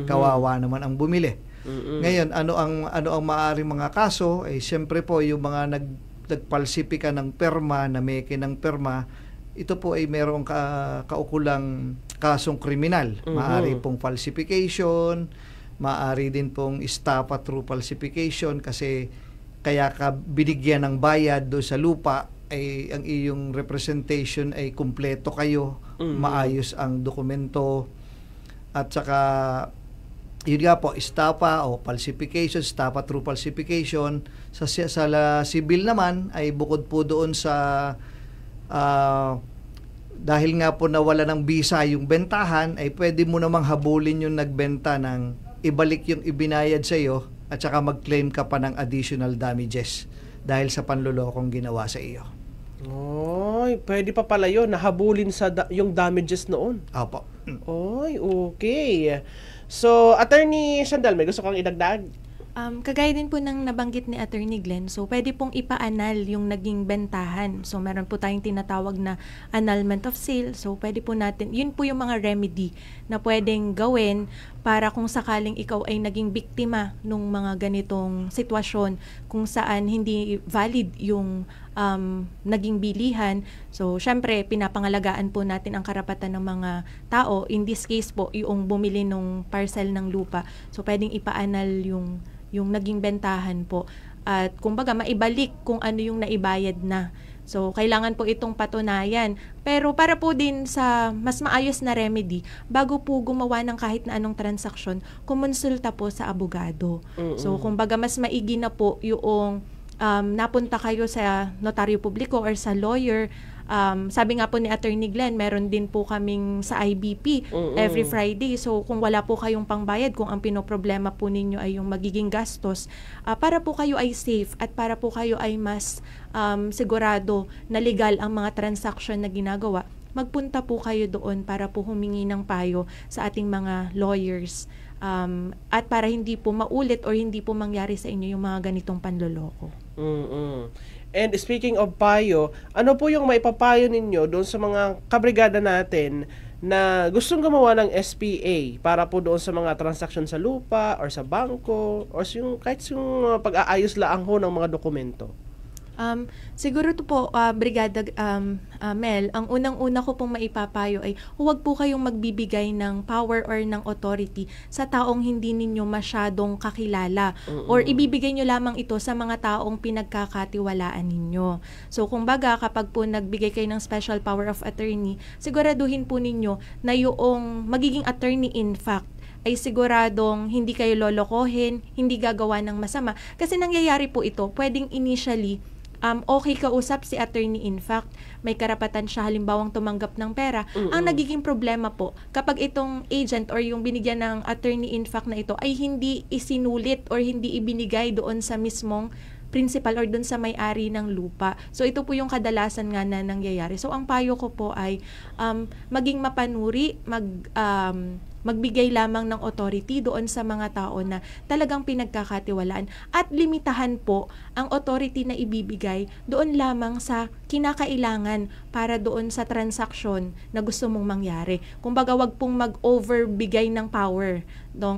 S3: Kawawa naman ang bumili. Ngayon, ano ang maaaring mga kaso? Siyempre po yung mga nagpalsipika ng perma, na meke ng perma, ito po ay merong kaukulang kasong kriminal. Maaari pong falsification, maaari din pong estafa through falsification kasi kaya ka binigyan ng bayad do sa lupa ay ang iyong representation ay kumpleto kayo, maayos ang dokumento, at saka yun nga po, estafa o falsification, estafa through falsification. Sa civil naman ay bukod po doon sa dahil nga po nawala ng visa yung bentahan, ay pwede mo namang habulin yung nagbenta ng ibalik yung ibinayad sa iyo at saka mag-claim ka pa ng additional damages dahil sa panlolokong ginawa sa iyo.
S1: Oy, pwede pa pala yun, nahabulin sa yung damages noon.
S3: Opo.
S1: Oy, okay. So, Attorney Shandel, may gusto kang idagdag?
S4: Kagaya din po ng nabanggit ni Attorney Glenn, so pwede pong ipa-annul yung naging bentahan. So meron po tayong tinatawag na annulment of sale. So pwede po natin, yun po yung mga remedy na pwedeng gawin para kung sakaling ikaw ay naging biktima ng mga ganitong sitwasyon kung saan hindi valid yung naging bilihan. So syempre pinapangalagaan po natin ang karapatan ng mga tao. In this case po, yung bumili ng parcel ng lupa. So pwedeng ipa-annul yung naging bentahan po. At kumbaga maibalik kung ano yung naibayad na. So, kailangan po itong patunayan. Pero para po din sa mas maayos na remedy, bago po gumawa ng kahit na anong transaksyon, kumonsulta po sa abogado. So, kumbaga mas maigi na po yung napunta kayo sa notaryo publiko or sa lawyer. Sabi nga po ni Attorney Glenn, meron din po kaming sa IBP every Friday. So, kung wala po kayong pangbayad, kung ang pinoproblema po ninyo ay yung magiging gastos, para po kayo ay safe at para po kayo ay mas sigurado na legal ang mga transaction na ginagawa, magpunta po kayo doon para po humingi ng payo sa ating mga lawyers at para hindi po maulit or hindi po mangyari sa inyo yung mga ganitong panloloko.
S1: And speaking of payo, ano po yung maipapayo ninyo doon sa mga kabrigada natin na gustong gumawa ng SPA para po doon sa mga transaksyon sa lupa or sa bangko or yung, kahit yung pag-aayos laang ho ng mga dokumento?
S4: Siguro to po, Brigada Mel, ang unang-una ko pong maipapayo ay huwag po kayong magbibigay ng power or ng authority sa taong hindi ninyo masyadong kakilala or ibibigay nyo lamang ito sa mga taong pinagkakatiwalaan ninyo. So, kumbaga, kapag po nagbigay kayo ng special power of attorney, siguraduhin po ninyo na yung magiging attorney in fact ay siguradong hindi kayo lolokohin, hindi gagawa ng masama. Kasi nangyayari po ito, pwedeng initially, okay kausap si attorney in fact, may karapatan siya halimbawang tumanggap ng pera. Ang nagiging problema po, kapag itong agent or yung binigyan ng attorney in fact na ito ay hindi isinulit or hindi ibinigay doon sa mismong principal or doon sa may-ari ng lupa. So ito po yung kadalasan nga na nangyayari. So ang payo ko po ay maging mapanuri, magbigay lamang ng authority doon sa mga tao na talagang pinagkakatiwalaan at limitahan po ang authority na ibibigay doon lamang sa kinakailangan para doon sa transaksyon na gusto mong mangyari. Kumbaga, wag pong mag-overbigay ng power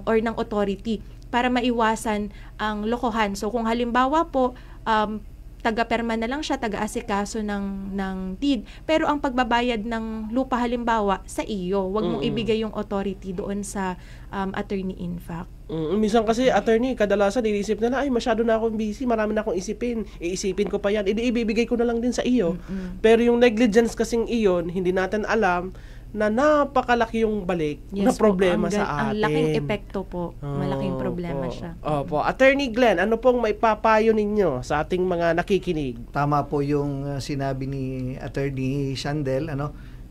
S4: or ng authority para maiwasan ang lokohan. So kung halimbawa po, taga-perma na lang siya, taga-asikaso ng deed. Pero ang pagbabayad ng lupa halimbawa sa iyo, wag mong ibigay yung authority doon sa attorney in fact.
S1: Minsan kasi attorney, kadalasan iniisip na ay masyado na akong busy, marami na akong isipin. Iisipin ko pa yan, ibibigay ko na lang din sa iyo. Pero yung negligence kasing iyon, hindi natin alam na napakalaki yung balik na problema sa atin.
S4: Ang laking epekto po. Malaking problema siya.
S1: Opo. Attorney Glenn, ano pong maipapayo ninyo sa ating mga nakikinig?
S3: Tama po yung sinabi ni Attorney Shandel,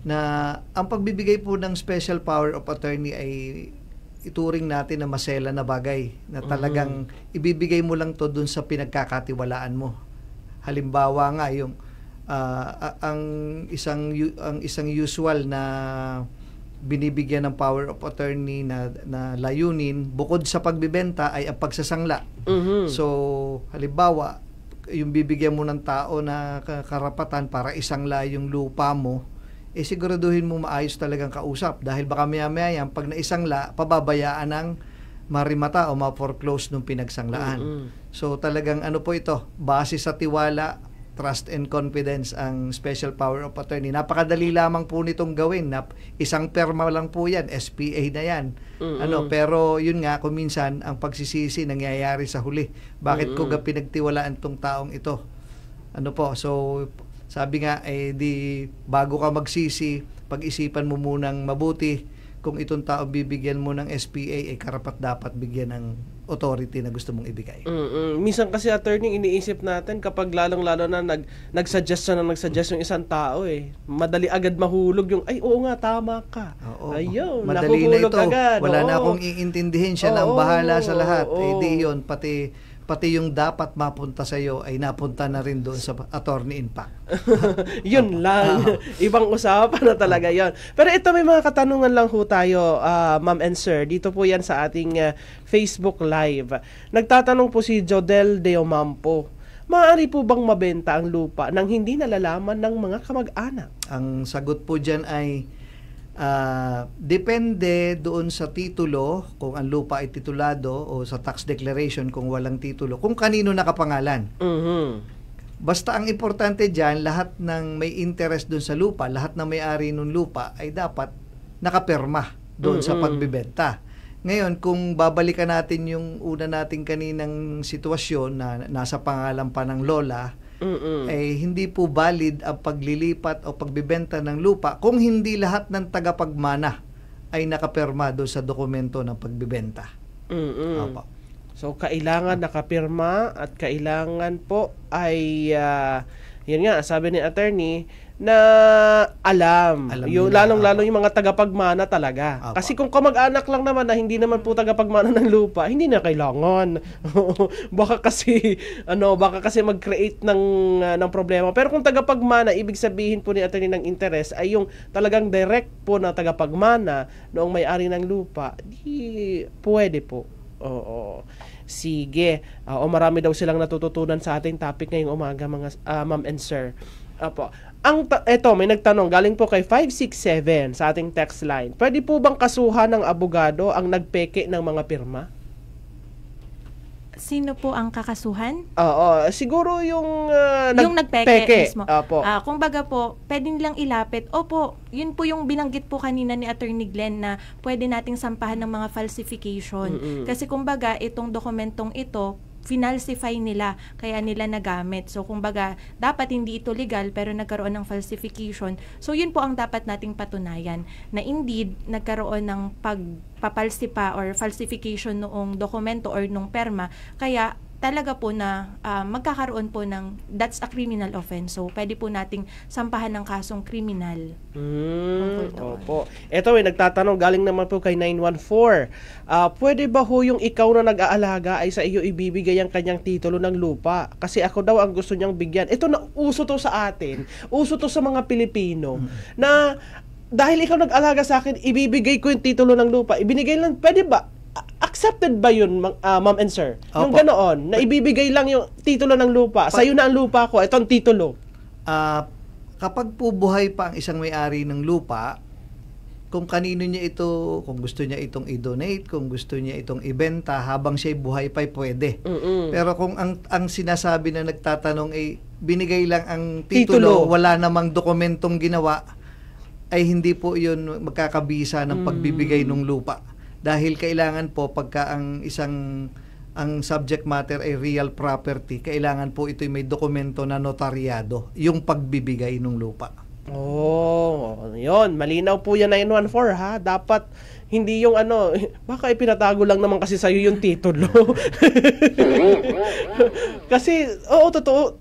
S3: na ang pagbibigay po ng special power of attorney ay ituring natin na masela na bagay na talagang ibibigay mo lang to dun sa pinagkakatiwalaan mo. Halimbawa nga yung ang isang usual na binibigyan ng power of attorney na layunin bukod sa pagbibenta ay ang pagsasangla. So halimbawa yung bibigyan mo ng tao na karapatan para isangla yung lupa mo, siguraduhin mo maayos talagang kausap dahil baka maya-maya yan pag naisangla pababayaan ng marimata o ma-foreclose nung pinagsanglaan. So talagang po ito, base sa tiwala, trust and confidence ang special power of attorney. Napakadali lamang po nitong gawin na isang perma lang po yan, SPA na yan. Pero yun nga, kung minsan ang pagsisisi nangyayari sa huli. Bakit ko pinagtiwalaan tong taong ito? So sabi nga, di bago ka magsisi, pag-isipan mo munang mabuti kung itong tao bibigyan mo ng SPA, karapat dapat bigyan ng authority na gusto mong ibigay.
S1: Minsan kasi attorney, iniisip natin kapag lalong-lalo na nagsuggest yung isang tao madali agad mahulog yung, ay oo nga, tama ka. Ayun,
S3: madali na ito.
S1: Agad.
S3: Wala na akong iintindihin, siya na ang bahala sa lahat. Di yun, pati pati yung dapat mapunta sa iyo ay napunta na rin doon sa attorney impact.
S1: Yun lang. Ibang usapan na talaga yon. Pero ito, may mga katanungan lang ho tayo, ma'am and sir. Dito po yan sa ating Facebook Live. Nagtatanong po si Jodel Deomampo. Maaari po bang mabenta ang lupa nang hindi nalalaman ng mga kamag-anak?
S3: Ang sagot po dyan ay depende doon sa titulo, kung ang lupa ay titulado, o sa tax declaration kung walang titulo, kung kanino nakapangalan. Basta ang importante dyan, lahat ng may interest doon sa lupa, lahat ng may-ari ng lupa ay dapat nakapirma doon sa pagbibenta. Ngayon, kung babalikan natin yung una nating kaninang sitwasyon na nasa pangalan pa ng lola, eh hindi po valid ang paglilipat o pagbibenta ng lupa kung hindi lahat ng tagapagmana ay nakapirma doon sa dokumento ng pagbibenta. Opo.
S1: So, kailangan nakapirma at kailangan po ay, yun nga, sabi ni attorney, na alam yung
S3: nila,
S1: lalong-lalo yung mga tagapagmana talaga. Kasi kung kamag-anak lang naman na hindi naman po tagapagmana ng lupa, hindi na kailangan. baka kasi mag-create ng problema. Pero kung tagapagmana, ibig sabihin po ni attorney ng interest ay yung talagang direct po na tagapagmana noong may-ari ng lupa, di pwede po. Oo. Sige. Marami daw silang natututunan sa ating topic ngayong umaga, mga ma'am and sir. Apo. Eto, may nagtanong, galing po kay 567 sa ating text line. Pwede po bang kasuhan ng abogado ang nagpeke ng mga pirma?
S4: Sino po ang kakasuhan?
S1: Oo, siguro yung
S4: yung nagpeke mismo.
S1: Opo.
S4: Kung baga po, pwede nilang ilapit. Opo, yun po yung binanggit po kanina ni Attorney Glenn na pwede nating sampahan ng mga falsification. Kasi kung baga, itong dokumentong ito, finalsify nila, kaya nila nagamit. So, kumbaga, dapat hindi ito legal pero nagkaroon ng falsification. So, yun po ang dapat nating patunayan na indeed, nagkaroon ng pagpapalsipa or falsification noong dokumento or nung perma. Kaya, talaga po na magkakaroon po ng, that's a criminal offense. So, pwede po nating sampahan ng kasong kriminal.
S1: Opo. Ito nagtatanong, galing naman po kay 914. Pwede ba ho yung ikaw na nag-aalaga ay sa iyo ibibigay ang kanyang titulo ng lupa? Kasi ako daw ang gusto niyang bigyan. Ito na uso to sa atin. Uso to sa mga Pilipino. Na dahil ikaw nag-alaga sa akin, ibibigay ko yung titulo ng lupa. Ibinigay lang, pwede ba? Accepted ba yun, ma'am and sir?
S3: Opo.
S1: Yung ganoon, na ibibigay lang yung titulo ng lupa. Sa'yo na ang lupa ko, itong titulo.
S3: Kapag po buhay pa ang isang may-ari ng lupa, kung kanino niya ito, kung gusto niya itong i-donate, kung gusto niya itong ibenta, habang siya'y buhay pa'y pwede. Pero kung ang sinasabi na nagtatanong ay binigay lang ang titulo, wala namang dokumentong ginawa, ay hindi po yun magkakabisa ng pagbibigay ng lupa. Dahil kailangan po pagka ang subject matter ay real property, kailangan po ito'y may dokumento na notaryado, yung pagbibigay ng lupa. Yun. Malinaw po yan 914 ha. Dapat hindi yung baka ipinatago lang naman kasi sa'yo yung titulo. Kasi, totoo.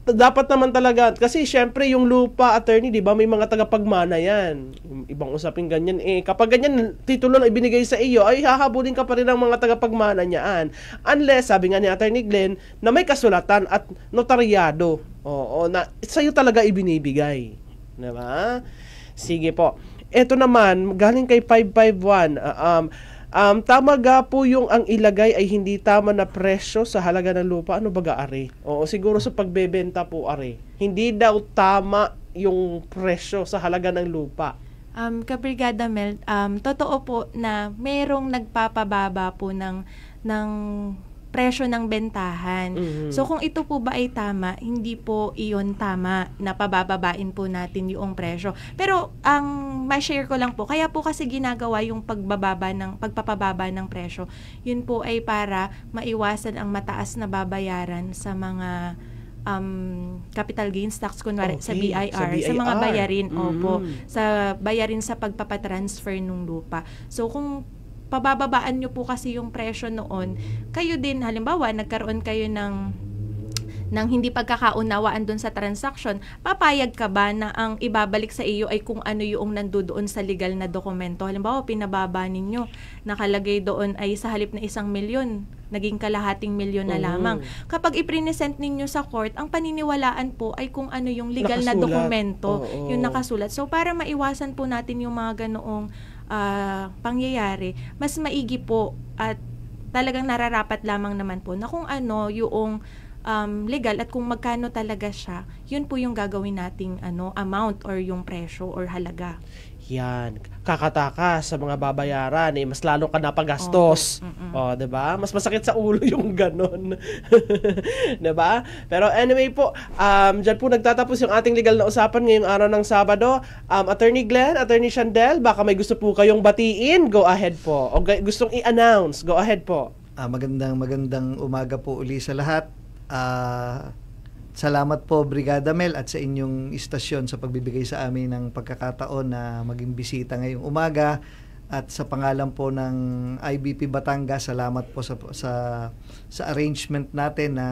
S3: Dapat naman talaga, kasi syempre yung lupa, attorney, di ba, may mga tagapagmana yan. Ibang usapin ganyan. Kapag ganyan, titulo na ibinigay sa iyo, ay hahabulin ka pa rin ng mga tagapagmana niyaan. Unless, sabi nga ni Attorney Glenn, na may kasulatan at notaryado. Na sa'yo talaga ibinibigay. Diba? Sige po. Ito naman, galing kay 551, tama ga po yung ang ilagay ay hindi tama na presyo sa halaga ng lupa. Ano baga, are? Siguro sa pagbebenta po, are. Hindi daw tama yung presyo sa halaga ng lupa.
S4: Kabrigada Mel, totoo po na merong nagpapababa po ng presyo ng bentahan. So kung ito po ba ay tama, hindi po iyon tama na pabababain po natin yung presyo. Pero ang ma-share ko lang po, kaya po kasi ginagawa yung pagpapababa ng presyo. Yun po ay para maiwasan ang mataas na babayaran sa mga capital gains tax kunwari sa BIR, sa mga bayarin, sa bayarin sa pagpapatransfer ng lupa. So kung pabababaan nyo po kasi yung presyo noon, kayo din, halimbawa, nagkaroon kayo ng hindi pagkakaunawaan doon sa transaction, papayag ka ba na ang ibabalik sa iyo ay kung ano yung nandoon sa legal na dokumento? Halimbawa, pinababa ninyo, nakalagay doon ay sa halip na 1 milyon, naging kalahating milyon na lamang. Kapag iprinesent ninyo sa court, ang paniniwalaan po ay kung ano yung legal na
S1: Nakasulat.
S4: dokumento,
S1: Oo.
S4: yung nakasulat. So para maiwasan po natin yung mga ganoong pangyayari, mas maigi po at talagang nararapat lamang naman po na kung ano yung legal at kung magkano talaga siya, yun po yung gagawin nating amount or yung presyo or halaga.
S1: Yan. Kakataka sa mga babayaran, mas lalo ka napagastos. O, 'di ba? Mas masakit sa ulo yung ganon. 'Di ba? Pero anyway po, diyan po nagtatapos yung ating legal na usapan ngayong araw ng Sabado. Attorney Glenn, Attorney Shandel, baka may gusto po kayong batiin, go ahead po. O gustong i-announce, go ahead po.
S3: Magandang umaga po uli sa lahat. Salamat po Brigada Mel at sa inyong istasyon sa pagbibigay sa amin ng pagkakataon na maging bisita ngayong umaga, at sa pangalan po ng IBP Batangas, salamat po sa arrangement natin na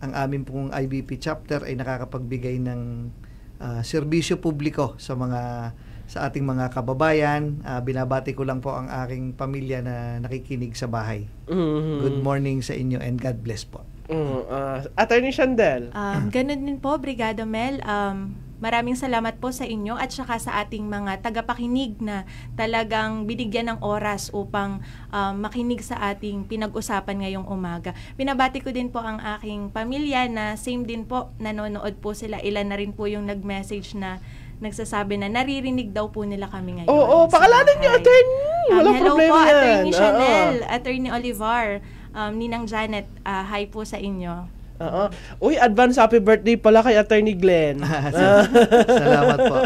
S3: ang amin pong IBP chapter ay nakakapagbigay ng serbisyo publiko sa ating mga kababayan. Binabati ko lang po ang aking pamilya na nakikinig sa bahay. Good morning sa inyo and God bless po.
S1: Attorney Shandel.
S4: Ganun din po, Brigada Mel. Maraming salamat po sa inyo at saka sa ating mga tagapakinig na talagang binigyan ng oras upang makinig sa ating pinag-usapan ngayong umaga. Binabati ko din po ang aking pamilya na same din po, nanonood po sila. Ilan na rin po yung nag-message na nagsasabi na naririnig daw po nila kami ngayon.
S1: Oo, pakalanan niyo, attorney. Walang
S4: hello
S1: problema
S4: po,
S1: yan.
S4: Attorney Chanel, Attorney Olivar, Ninang Janet, hi po sa inyo.
S1: Uy, advance happy birthday pala kay Attorney Glenn.
S3: Salamat po.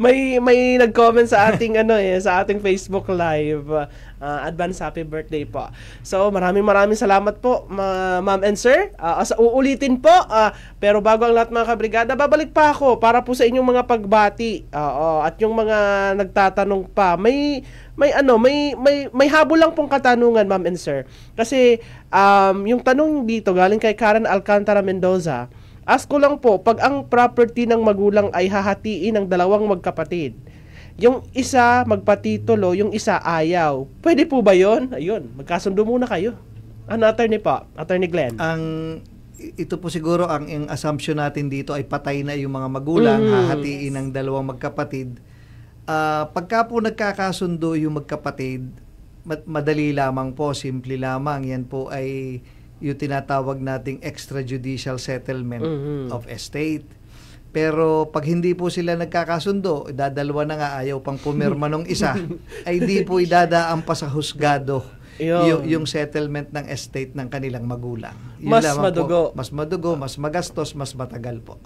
S1: May nag-comment sa ating sa ating Facebook Live. Advance happy birthday po. So, maraming salamat po, ma'am and sir. Uulitin po, pero bago ang lahat mga kabrigada, babalik pa ako para po sa inyong mga pagbati. At yung mga nagtatanong pa, may habol lang pong katanungan, ma'am and sir. Kasi yung tanong dito galing kay Karen Alcantara Mendoza. Ask ko lang po, pag ang property ng magulang ay hahatiin ng dalawang magkapatid, yung isa magpatitulo, yung isa ayaw, pwede po ba yun? Ayun, magkasundo muna kayo. Attorney po, Attorney Glenn.
S3: Ito po siguro ang assumption natin dito ay patay na yung mga magulang, hahatiin ng dalawang magkapatid. Pagka po nagkakasundo yung magkapatid, madali lamang po, simple lamang. Yan po ay yung tinatawag nating extrajudicial settlement of estate. Pero pag hindi po sila nagkakasundo, dadalawa na nga, ayaw pang pumirma nung isa, ay di po idadaan pa sa husgado yung settlement ng estate ng kanilang magulang. Yun
S1: Mas madugo.
S3: Mas madugo, mas magastos, mas matagal po.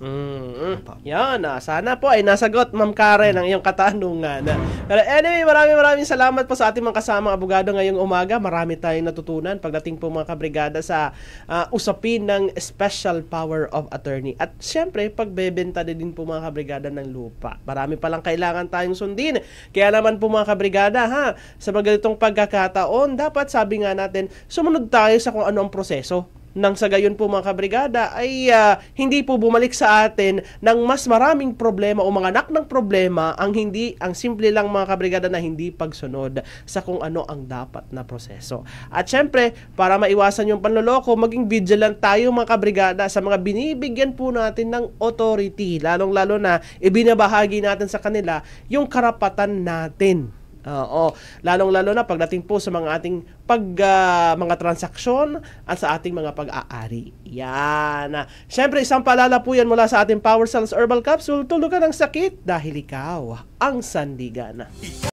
S1: Yan, sana po ay nasagot, Ma'am Karen, ang iyong katanungan. Pero anyway, maraming salamat po sa ating mga kasamang abogado ngayong umaga. Marami tayong natutunan pagdating po mga kabrigada sa usapin ng special power of attorney. At syempre, pagbebenta din po mga kabrigada ng lupa. Marami palang kailangan tayong sundin. Kaya naman po mga kabrigada, sa mga ganitong pagkakataon, dapat sabi nga natin, sumunod tayo sa kung ano ang proseso. Nang sa gayon po mga kabrigada ay hindi po bumalik sa atin ng mas maraming problema o mga anak ng problema ang simple lang mga kabrigada na hindi pagsunod sa kung ano ang dapat na proseso. At syempre, para maiwasan yung panloloko, maging vigilant tayo mga kabrigada sa mga binibigyan po natin ng authority, lalong-lalo na ibinabahagi natin sa kanila yung karapatan natin. Lalong-lalo na pagdating po sa mga ating mga transaksyon at sa ating mga pag-aari. Yan. Siyempre, isang paalala po yan mula sa ating Power Cells Herbal Capsule. Tulugan ng sakit dahil ikaw ang sandigan.